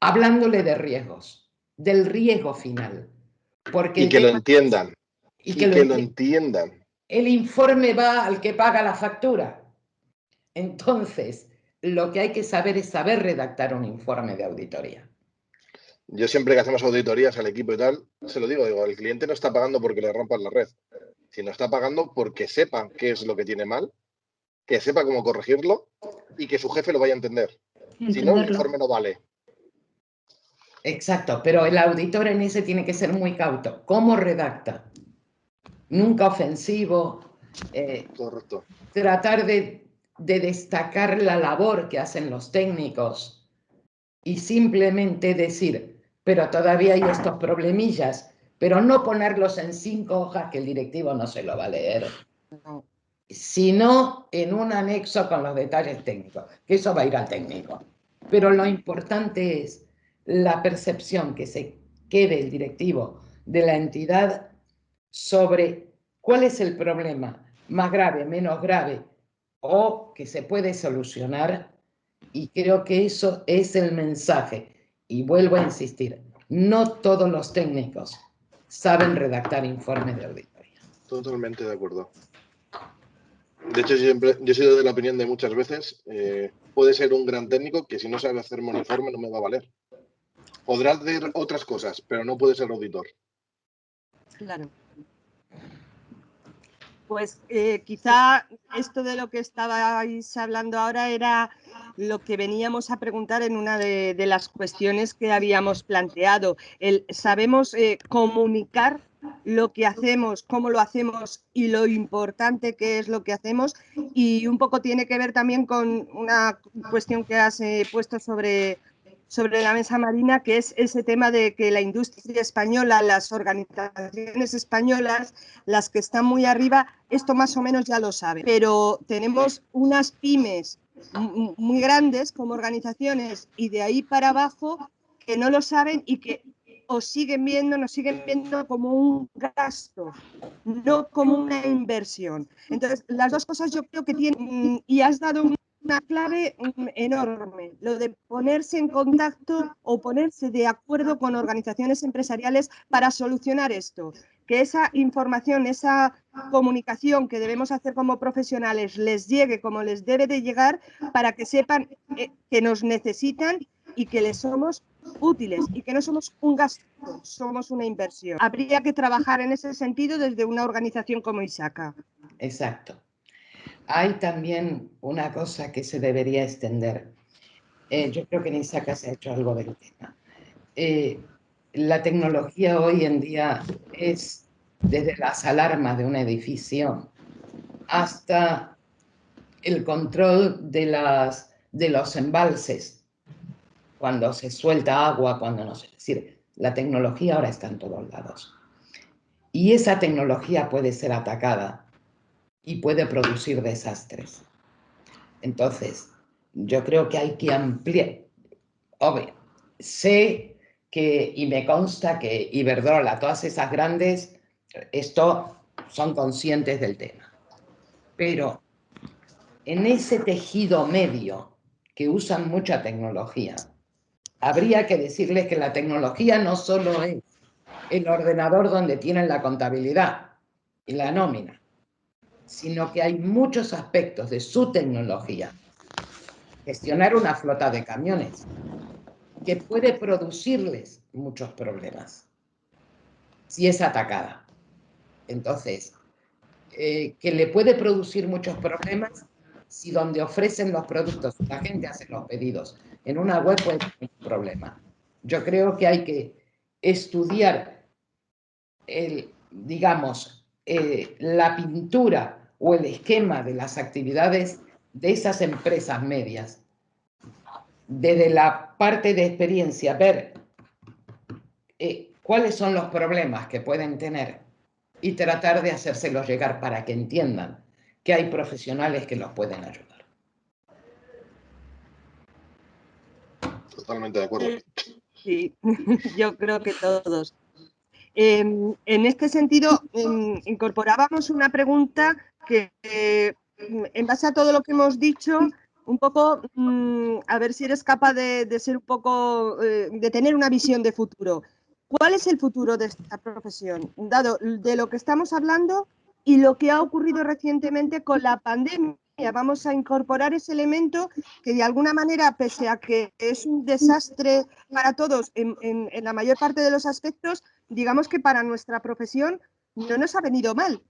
hablándole de riesgos, del riesgo final. Porque y que lo entiendan. Y que lo entiendan. El informe va al que paga la factura. Entonces, lo que hay que saber es saber redactar un informe de auditoría. Yo siempre que hacemos auditorías al equipo y tal, se lo digo, el cliente no está pagando porque le rompan la red, sino está pagando porque sepa qué es lo que tiene mal, que sepa cómo corregirlo y que su jefe lo vaya a entender. Si no, el informe no vale. Exacto, pero el auditor en ese tiene que ser muy cauto. ¿Cómo redacta? Nunca ofensivo. Correcto. Tratar de destacar la labor que hacen los técnicos y simplemente decir, pero todavía hay estos problemillas, pero no ponerlos en 5 hojas que el directivo no se lo va a leer, sino en un anexo con los detalles técnicos, que eso va a ir al técnico. Pero lo importante es la percepción que se quede el directivo de la entidad sobre cuál es el problema, más grave, menos grave, o que se puede solucionar, y creo que eso es el mensaje. Y vuelvo a insistir, no todos los técnicos saben redactar informes de auditoría. Totalmente de acuerdo. De hecho, yo he sido de la opinión de muchas veces, puede ser un gran técnico que si no sabe hacer un informe no me va a valer. Podrá hacer otras cosas, pero no puede ser auditor. Claro. Pues quizá esto de lo que estabais hablando ahora era lo que veníamos a preguntar en una de las cuestiones que habíamos planteado. ¿Sabemos comunicar lo que hacemos, cómo lo hacemos y lo importante que es lo que hacemos? Y un poco tiene que ver también con una cuestión que has puesto sobre la mesa, Marina, que es ese tema de que la industria española, las organizaciones españolas, las que están muy arriba, esto más o menos ya lo saben, pero tenemos unas pymes muy grandes como organizaciones y de ahí para abajo que no lo saben y que nos siguen viendo como un gasto, no como una inversión. Entonces, las dos cosas yo creo que tienen, y has dado una clave enorme, lo de ponerse en contacto o ponerse de acuerdo con organizaciones empresariales para solucionar esto, que esa información, esa comunicación que debemos hacer como profesionales les llegue como les debe de llegar para que sepan que nos necesitan y que les somos útiles y que no somos un gasto, somos una inversión. Habría que trabajar en ese sentido desde una organización como ISACA. Exacto. Hay también una cosa que se debería extender. Yo creo que en ISACA se ha hecho algo del tema. La tecnología hoy en día es desde las alarmas de un edificio hasta el control de los embalses, cuando se suelta agua, cuando no se... Es decir, la tecnología ahora está en todos lados. Y esa tecnología puede ser atacada y puede producir desastres. Entonces, yo creo que hay que ampliar. Obvio, sé y me consta que Iberdrola, todas esas grandes, son conscientes del tema. Pero en ese tejido medio que usan mucha tecnología, habría que decirles que la tecnología no solo es el ordenador donde tienen la contabilidad y la nómina, sino que hay muchos aspectos de su tecnología. Gestionar una flota de camiones que puede producirles muchos problemas si es atacada. Entonces, que le puede producir muchos problemas si donde ofrecen los productos la gente hace los pedidos en una web puede tener un problema. Yo creo que hay que estudiar digamos, la pintura o el esquema de las actividades de esas empresas medias. Desde la parte de experiencia, ver cuáles son los problemas que pueden tener y tratar de hacérselos llegar para que entiendan que hay profesionales que los pueden ayudar. Totalmente de acuerdo. Sí, yo creo que todos. En este sentido, incorporábamos una pregunta que, en base a todo lo que hemos dicho, un poco, a ver si eres capaz de ser un poco, de tener una visión de futuro. ¿Cuál es el futuro de esta profesión, dado de lo que estamos hablando y lo que ha ocurrido recientemente con la pandemia? Vamos a incorporar ese elemento que de alguna manera, pese a que es un desastre para todos en la mayor parte de los aspectos, digamos que para nuestra profesión no nos ha venido mal.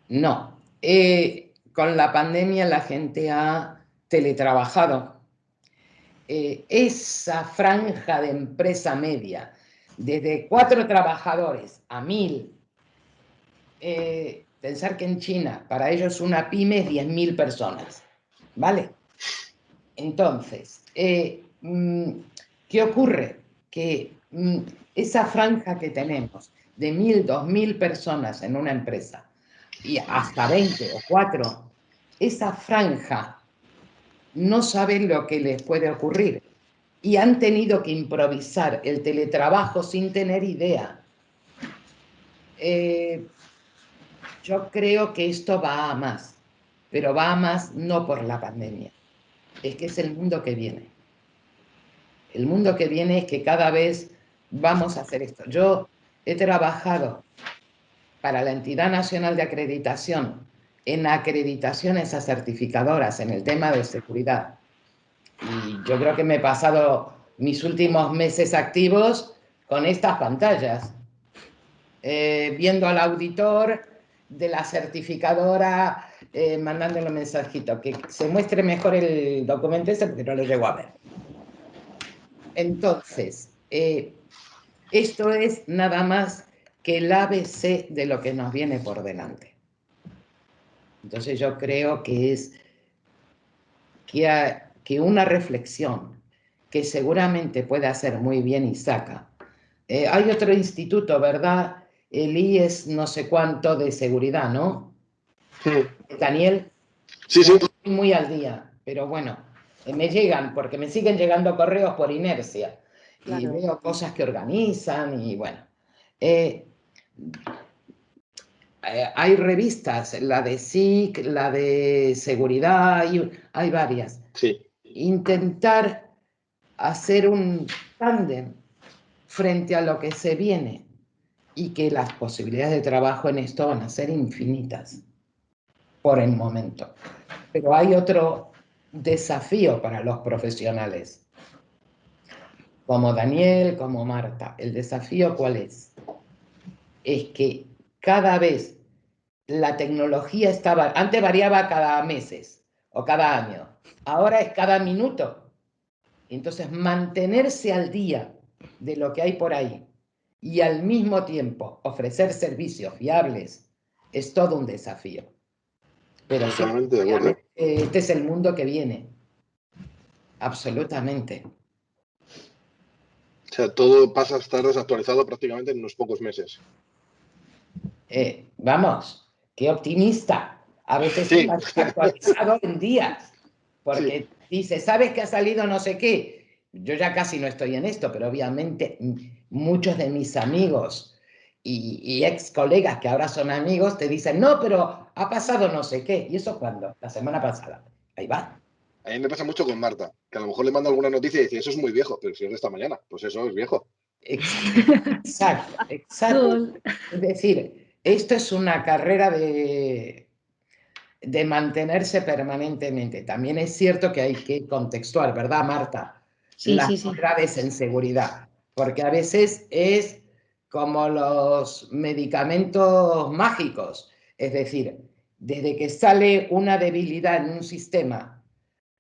No. Con la pandemia la gente ha teletrabajado. Esa franja de empresa media, desde 4 trabajadores a 1000, pensar que en China, para ellos una pyme es 10.000 personas, ¿vale? Entonces, ¿qué ocurre? Que esa franja que tenemos de 1.000, 2.000 personas en una empresa y hasta 20 o 4, esa franja no saben lo que les puede ocurrir y han tenido que improvisar el teletrabajo sin tener idea. Yo creo que esto va a más, pero va a más no por la pandemia, es que es el mundo que viene. El mundo que viene es que cada vez vamos a hacer esto. Yo he trabajado para la Entidad Nacional de Acreditación en acreditaciones a certificadoras en el tema de seguridad. Y yo creo que me he pasado mis últimos meses activos con estas pantallas, viendo al auditor de la certificadora, mandándole un mensajito, que se muestre mejor el documento ese porque no lo llego a ver. Entonces, esto es nada más que el ABC de lo que nos viene por delante. Entonces yo creo que es que una reflexión que seguramente puede hacer muy bien Isaka. Hay otro instituto, ¿verdad? El IES no sé cuánto de seguridad, ¿no? Daniel. Sí, sí. Estoy muy al día, pero bueno, me llegan, porque me siguen llegando correos por inercia. Claro. Y veo cosas que organizan y bueno. Hay revistas, la de SIC, la de seguridad, hay varias. Sí. Intentar hacer un tándem frente a lo que se viene y que las posibilidades de trabajo en esto van a ser infinitas por el momento. Pero hay otro desafío para los profesionales, como Daniel, como Marta. ¿El desafío cuál es? Es que cada vez la tecnología antes variaba cada meses o cada año, ahora es cada minuto. Entonces, mantenerse al día de lo que hay por ahí y al mismo tiempo ofrecer servicios fiables es todo un desafío. Pero totalmente de acuerdo. Este es el mundo que viene. Absolutamente. O sea, todo pasa a estar desactualizado prácticamente en unos pocos meses. Vamos, qué optimista. A veces sí. está actualizado en días. Porque dice, ¿sabes que ha salido no sé qué? yo ya casi no estoy en esto, pero obviamente muchos de mis amigos y ex colegas que ahora son amigos te dicen, no, pero ha pasado no sé qué. ¿Y eso cuándo? La semana pasada. Ahí va. A mí me pasa mucho con Marta, que a lo mejor le mando alguna noticia y dice, eso es muy viejo, pero si es de esta mañana, pues eso es viejo. Exacto, exacto. Es decir, esto es una carrera de mantenerse permanentemente. También es cierto que hay que contextuar, ¿verdad, Marta? Sí, Las sí, sí. novedades en seguridad, porque a veces es como los medicamentos mágicos, es decir, desde que sale una debilidad en un sistema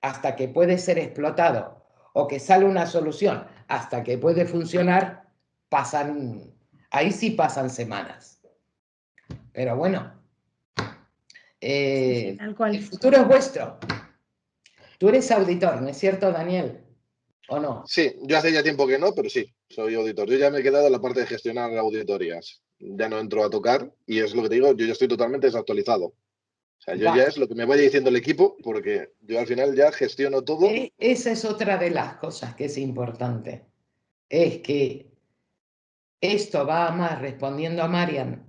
hasta que puede ser explotado o que sale una solución hasta que puede funcionar, ahí sí pasan semanas. Pero bueno, Sí, tal cual. el futuro es vuestro. Tú eres auditor, ¿no es cierto, Daniel? ¿O no? Sí, yo hace ya tiempo que no, pero sí, soy auditor. Yo ya me he quedado en la parte de gestionar auditorías. Ya no entro a tocar y es lo que te digo, yo ya estoy totalmente desactualizado. O sea, yo ya es lo que me vaya diciendo el equipo, porque yo al final ya gestiono todo. Esa es otra de las cosas que es importante. Es que esto va más respondiendo a Marian,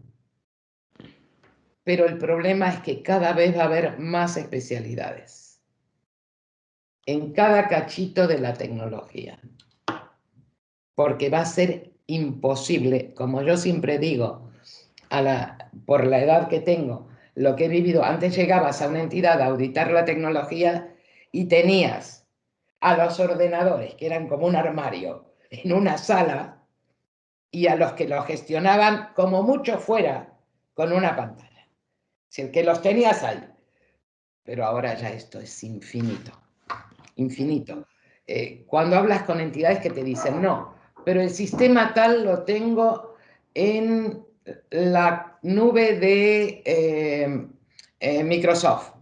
pero el problema es que cada vez va a haber más especialidades en cada cachito de la tecnología. Porque va a ser imposible, como yo siempre digo, por la edad que tengo, lo que he vivido, antes llegabas a una entidad a auditar la tecnología y tenías a los ordenadores, que eran como un armario, en una sala, y a los que los gestionaban como mucho fuera, con una pantalla. Si el que los tenías ahí. Pero ahora ya esto es infinito, infinito. Cuando hablas con entidades que te dicen, no, pero el sistema tal lo tengo en la nube de Microsoft,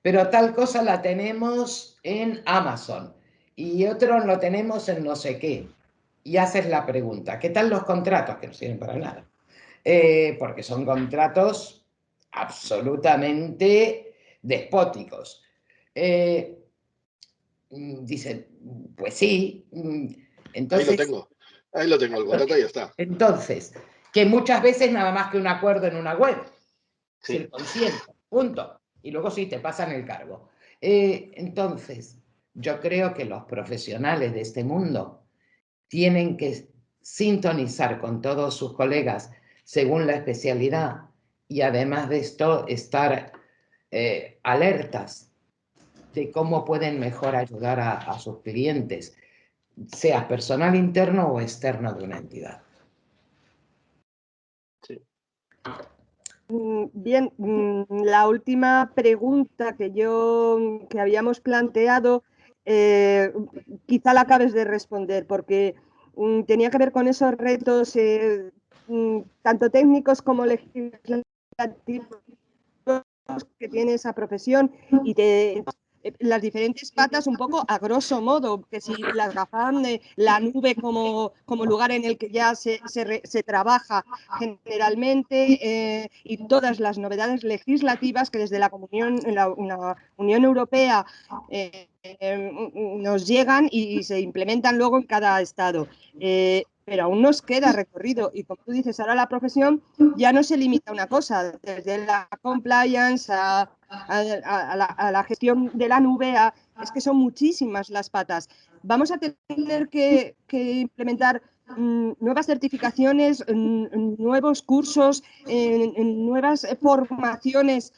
pero tal cosa la tenemos en Amazon y otro lo tenemos en no sé qué. Y haces la pregunta, ¿qué tal los contratos? Que no sirven para nada. Porque son contratos absolutamente despóticos. Dice, pues sí. Entonces, Ahí lo tengo, el contrato y ya está. entonces, que muchas veces nada más que un acuerdo en una web. Sí. Si consiento, punto. Y luego sí te pasan el cargo. Entonces, yo creo que los profesionales de este mundo tienen que sintonizar con todos sus colegas según la especialidad y además de esto estar alertas de cómo pueden mejor ayudar a sus clientes, sea personal interno o externo de una entidad. Sí. Bien, la última pregunta que habíamos planteado, quizá la acabes de responder, porque tenía que ver con esos retos, tanto técnicos como legislativos que tiene esa profesión y las diferentes patas un poco a grosso modo, que si las GAFAM, la nube como lugar en el que ya se trabaja generalmente y todas las novedades legislativas que desde la Unión Europea nos llegan y se implementan luego en cada estado. Pero aún nos queda recorrido y como tú dices, ahora la profesión ya no se limita a una cosa, desde la compliance a la gestión de la nube, es que son muchísimas las patas. Vamos a tener que implementar nuevas certificaciones, nuevos cursos, nuevas formaciones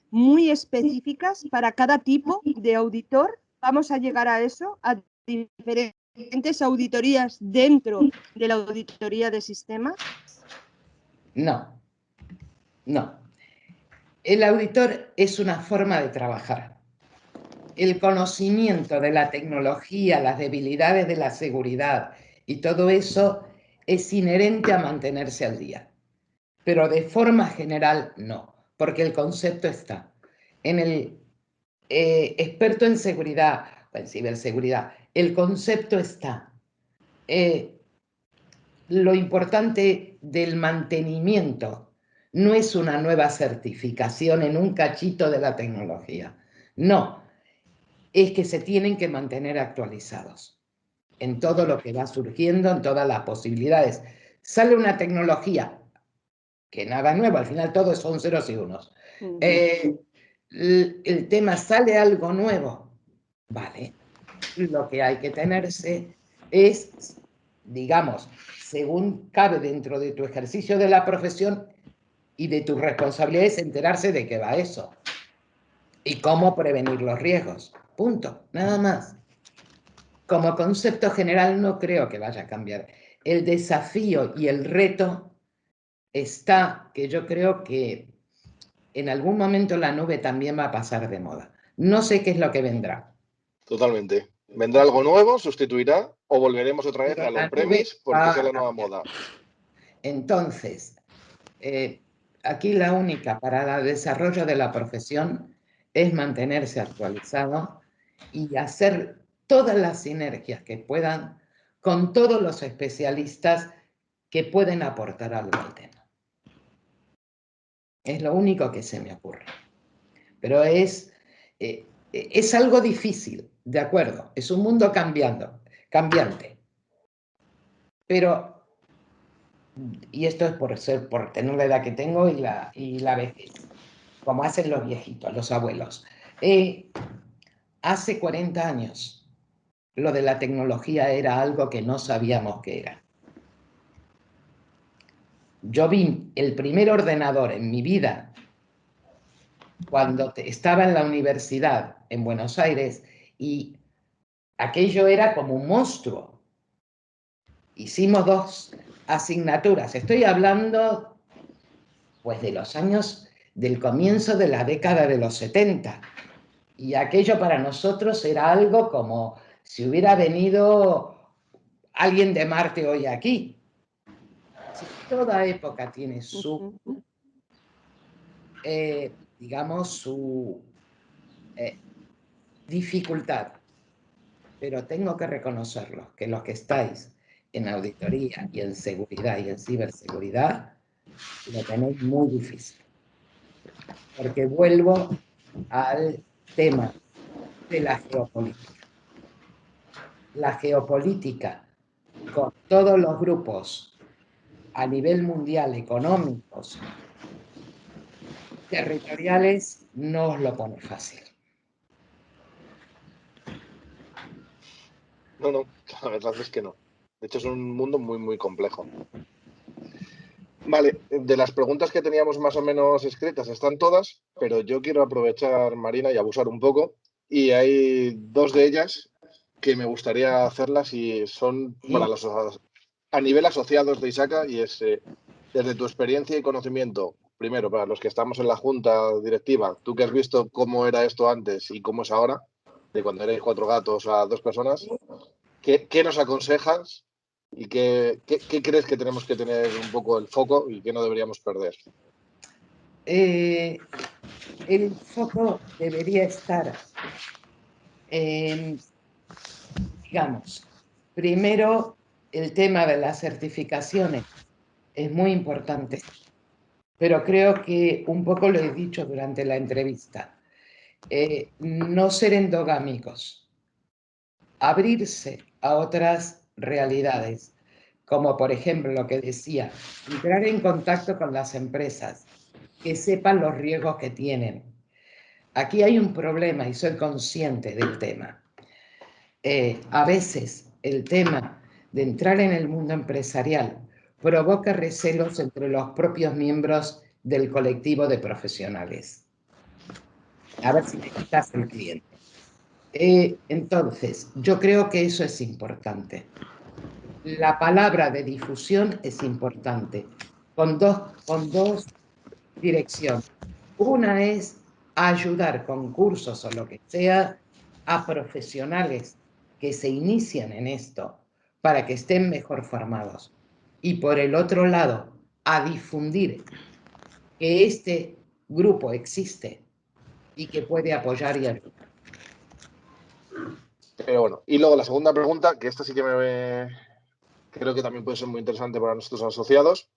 muy específicas para cada tipo de auditor. Vamos a llegar a eso, a diferentes auditorías dentro de la auditoría de sistemas. No, no. El auditor es una forma de trabajar. El conocimiento de la tecnología, las debilidades de la seguridad y todo eso es inherente a mantenerse al día. Pero de forma general no, porque el concepto está en el experto en seguridad o en ciberseguridad. El concepto está. Lo importante del mantenimiento no es una nueva certificación en un cachito de la tecnología. No, es que se tienen que mantener actualizados. en todo lo que va surgiendo, en todas las posibilidades. Sale una tecnología, que nada nuevo, al final todo son ceros y unos. El tema, sale algo nuevo, vale. Lo que hay que tenerse es, digamos, según cabe dentro de tu ejercicio de la profesión y de tus responsabilidades, enterarse de qué va eso y cómo prevenir los riesgos. Punto, nada más. Como concepto general no creo que vaya a cambiar. El desafío y el reto está que yo creo que en algún momento la nube también va a pasar de moda. No sé qué es lo que vendrá. Totalmente. ¿Vendrá algo nuevo? ¿Sustituirá? ¿O volveremos otra vez Pero al la on-premise nube porque va esa es a la nueva cambiar. moda? Entonces, aquí la única para el desarrollo de la profesión es mantenerse actualizado y hacer todas las sinergias que puedan con todos los especialistas que pueden aportar algo al tema. Es lo único que se me ocurre. Pero es algo difícil, de acuerdo, es un mundo cambiante. Pero, y esto es por tener la edad que tengo y la vejez, como hacen los viejitos, los abuelos. Hace 40 años, lo de la tecnología era algo que no sabíamos qué era. Yo vi el primer ordenador en mi vida cuando estaba en la universidad en Buenos Aires y aquello era como un monstruo. Hicimos 2 asignaturas. Estoy hablando pues de los años del comienzo de la década de los 70. Y aquello para nosotros era algo como si hubiera venido alguien de Marte hoy aquí. Si toda época tiene su, digamos, su dificultad. Pero tengo que reconocerlo, que los que estáis en auditoría y en seguridad y en ciberseguridad, lo tenéis muy difícil. Porque vuelvo al tema de la geopolítica. La geopolítica, con todos los grupos a nivel mundial, económicos, territoriales, no os lo pone fácil. No, la verdad es que no. De hecho, es un mundo muy, muy complejo. Vale, de las preguntas que teníamos más o menos escritas están todas, pero yo quiero aprovechar, Marina, y abusar un poco. Y hay 2 de ellas que me gustaría hacerlas y son para los a nivel asociados de ISACA y es desde tu experiencia y conocimiento, primero, para los que estamos en la junta directiva, tú que has visto cómo era esto antes y cómo es ahora, de cuando erais 4 gatos a 2 personas, ¿qué nos aconsejas y qué crees que tenemos que tener un poco el foco y qué no deberíamos perder? El foco debería estar digamos, primero el tema de las certificaciones es muy importante, pero creo que un poco lo he dicho durante la entrevista, no ser endogámicos, abrirse a otras realidades, como por ejemplo lo que decía, entrar en contacto con las empresas, que sepan los riesgos que tienen. Aquí hay un problema y soy consciente del tema. A veces el tema de entrar en el mundo empresarial provoca recelos entre los propios miembros del colectivo de profesionales. A ver si me quitas el cliente. Entonces, yo creo que eso es importante. La palabra de difusión es importante, con dos direcciones. Una es ayudar con cursos o lo que sea a profesionales que se inician en esto para que estén mejor formados. Y por el otro lado, a difundir que este grupo existe y que puede apoyar y ayudar. Pero bueno, y luego la segunda pregunta, que esta sí que creo que también puede ser muy interesante para nuestros asociados,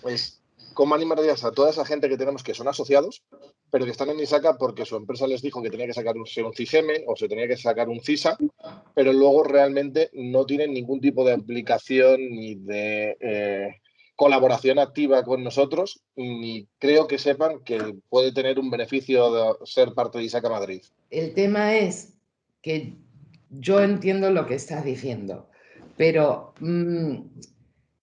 es ¿cómo animarías a toda esa gente que tenemos que son asociados, pero que están en ISACA porque su empresa les dijo que tenía que sacar un CISEME o se tenía que sacar un CISA, pero luego realmente no tienen ningún tipo de aplicación ni de colaboración activa con nosotros, ni creo que sepan que puede tener un beneficio de ser parte de ISACA Madrid? El tema es que yo entiendo lo que estás diciendo, pero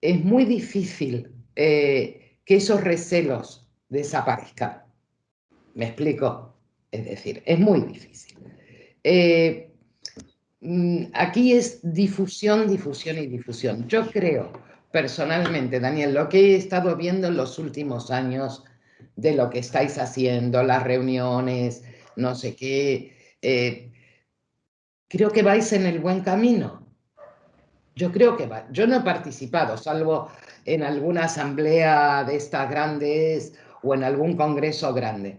es muy difícil que esos recelos desaparezcan. ¿Me explico? Es decir, es muy difícil. Aquí es difusión, difusión y difusión. Yo creo, personalmente, Daniel, lo que he estado viendo en los últimos años de lo que estáis haciendo, las reuniones, no sé qué, creo que vais en el buen camino. Yo creo que va. Yo no he participado, salvo en alguna asamblea de estas grandes o en algún congreso grande.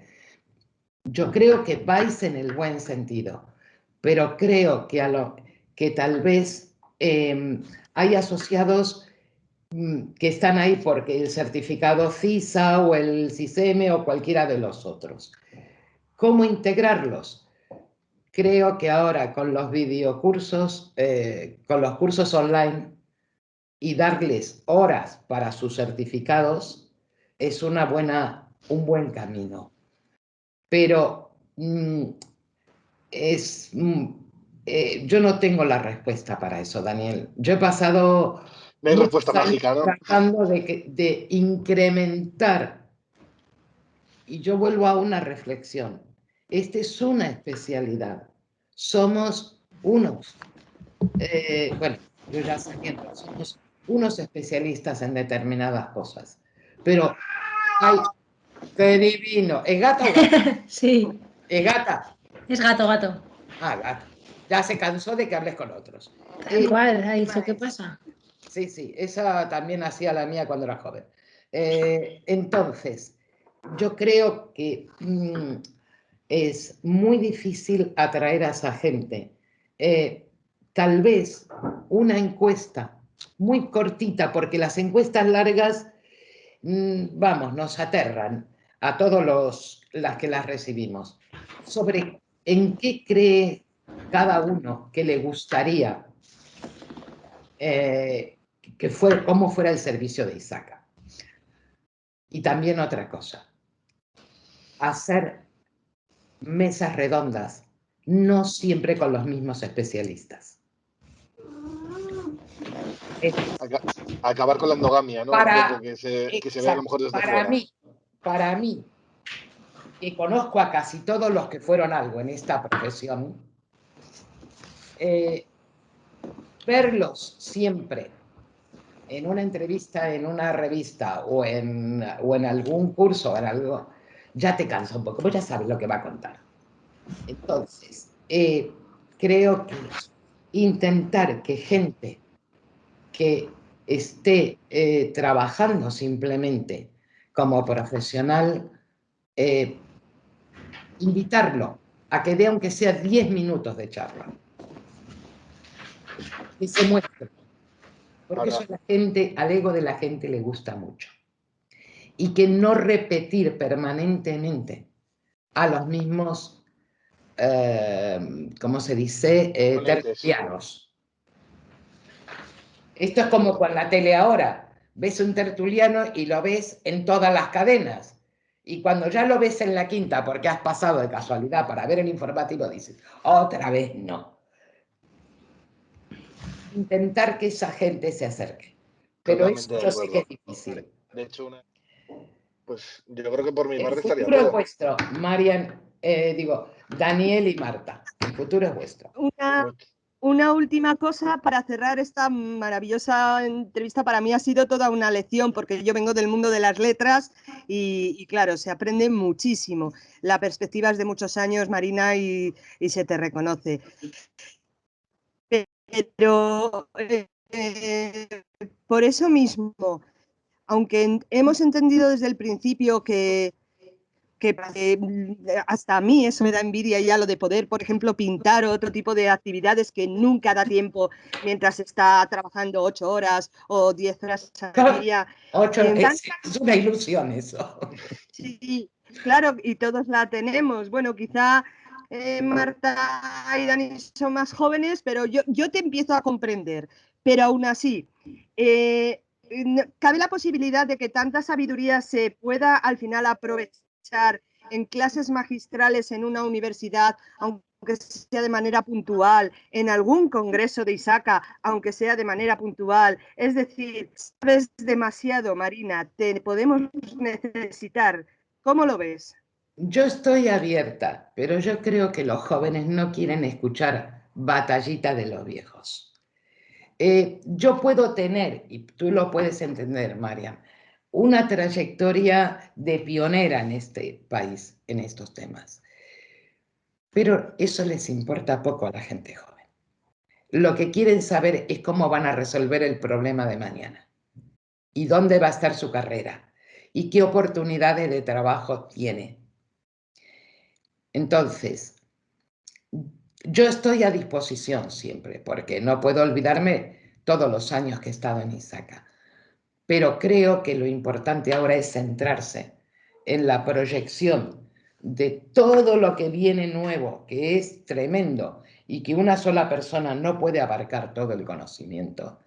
Yo creo que vais en el buen sentido, pero creo que tal vez hay asociados que están ahí porque el certificado CISA o el CISEME o cualquiera de los otros. ¿Cómo integrarlos? Creo que ahora con los videocursos, con los cursos online y darles horas para sus certificados es un buen camino. Pero yo no tengo la respuesta para eso, Daniel. Yo he pasado No hay respuesta mágica, ¿no? tratando de incrementar, y yo vuelvo a una reflexión. Esta es una especialidad. Somos unos, bueno, yo ya sabiendo, somos unos especialistas en determinadas cosas. Pero hay, qué divino. ¿Es gato o gata? Sí. ¿Es gata? Es gato, gato. Ah, gato. Ya se cansó de que hables con otros. Tal cual, ha dicho, ¿qué pasa? Sí, sí, esa también hacía la mía cuando era joven. Entonces, yo creo que es muy difícil atraer a esa gente. Tal vez una encuesta muy cortita, porque las encuestas largas, vamos, nos aterran a todos las que las recibimos, sobre en qué cree cada uno que le gustaría cómo fuera el servicio de ISACA. Y también otra cosa, hacer mesas redondas, no siempre con los mismos especialistas. Acabar con la endogamia, ¿no? Un poco que se vea a lo mejor desde fuera. Para mí, que conozco a casi todos los que fueron algo en esta profesión, verlos siempre en una entrevista, en una revista o en algún curso o en algo, ya te cansa un poco, pues ya sabes lo que va a contar. Entonces, creo que intentar que gente que esté trabajando simplemente como profesional, invitarlo a que dé aunque sea 10 minutos de charla. Que se muestre. Porque eso al ego de la gente le gusta mucho. Y que no repetir permanentemente a los mismos, ¿cómo se dice? Tertulianos. Esto es como con la tele ahora. Ves un tertuliano y lo ves en todas las cadenas. Y cuando ya lo ves en la quinta, porque has pasado de casualidad para ver el informativo, dices, otra vez no. Intentar que esa gente se acerque. Pero eso yo sé que es difícil. De hecho, pues yo creo que por mi parte estaría todo. El futuro todo. es vuestro, Marian, Daniel y Marta. El futuro es vuestro. Una última cosa para cerrar esta maravillosa entrevista. Para mí ha sido toda una lección porque yo vengo del mundo de las letras y claro, se aprende muchísimo. La perspectiva es de muchos años, Marina, y se te reconoce. Pero por eso mismo, aunque hemos entendido desde el principio que que hasta a mí eso me da envidia ya, lo de poder, por ejemplo, pintar o otro tipo de actividades que nunca da tiempo mientras está trabajando 8 horas o 10 horas al día. 8, es una ilusión eso. Sí, claro, y todos la tenemos. Bueno, quizá Marta y Dani son más jóvenes, pero yo te empiezo a comprender. Pero aún así, ¿cabe la posibilidad de que tanta sabiduría se pueda al final aprovechar en clases magistrales en una universidad, aunque sea de manera puntual, en algún congreso de ISACA, aunque sea de manera puntual? Es decir, sabes demasiado, Marina, te podemos necesitar. ¿Cómo lo ves? Yo estoy abierta, pero yo creo que los jóvenes no quieren escuchar batallita de los viejos. Yo puedo tener, y tú lo puedes entender, Mariam, una trayectoria de pionera en este país, en estos temas. Pero eso les importa poco a la gente joven. Lo que quieren saber es cómo van a resolver el problema de mañana y dónde va a estar su carrera y qué oportunidades de trabajo tiene. Entonces, yo estoy a disposición siempre, porque no puedo olvidarme todos los años que he estado en ISACA. Pero creo que lo importante ahora es centrarse en la proyección de todo lo que viene nuevo, que es tremendo, y que una sola persona no puede abarcar todo el conocimiento,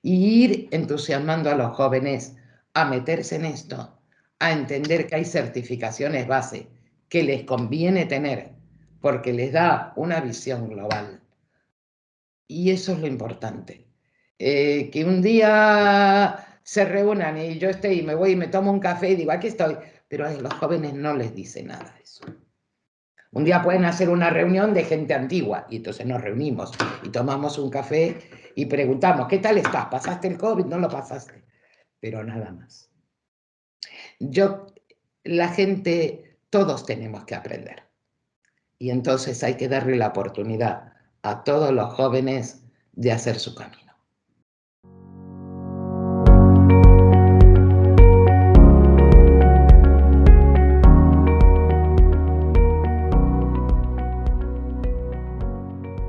y ir entusiasmando a los jóvenes a meterse en esto, a entender que hay certificaciones base que les conviene tener, porque les da una visión global. Y eso es lo importante. Que un día se reúnan y yo esté y me voy y me tomo un café y digo, aquí estoy, pero a los jóvenes no les dice nada eso. Un día pueden hacer una reunión de gente antigua y entonces nos reunimos y tomamos un café y preguntamos, ¿qué tal estás? ¿Pasaste el COVID? No lo pasaste. Pero nada más. La gente, todos tenemos que aprender. Y entonces hay que darle la oportunidad a todos los jóvenes de hacer su camino.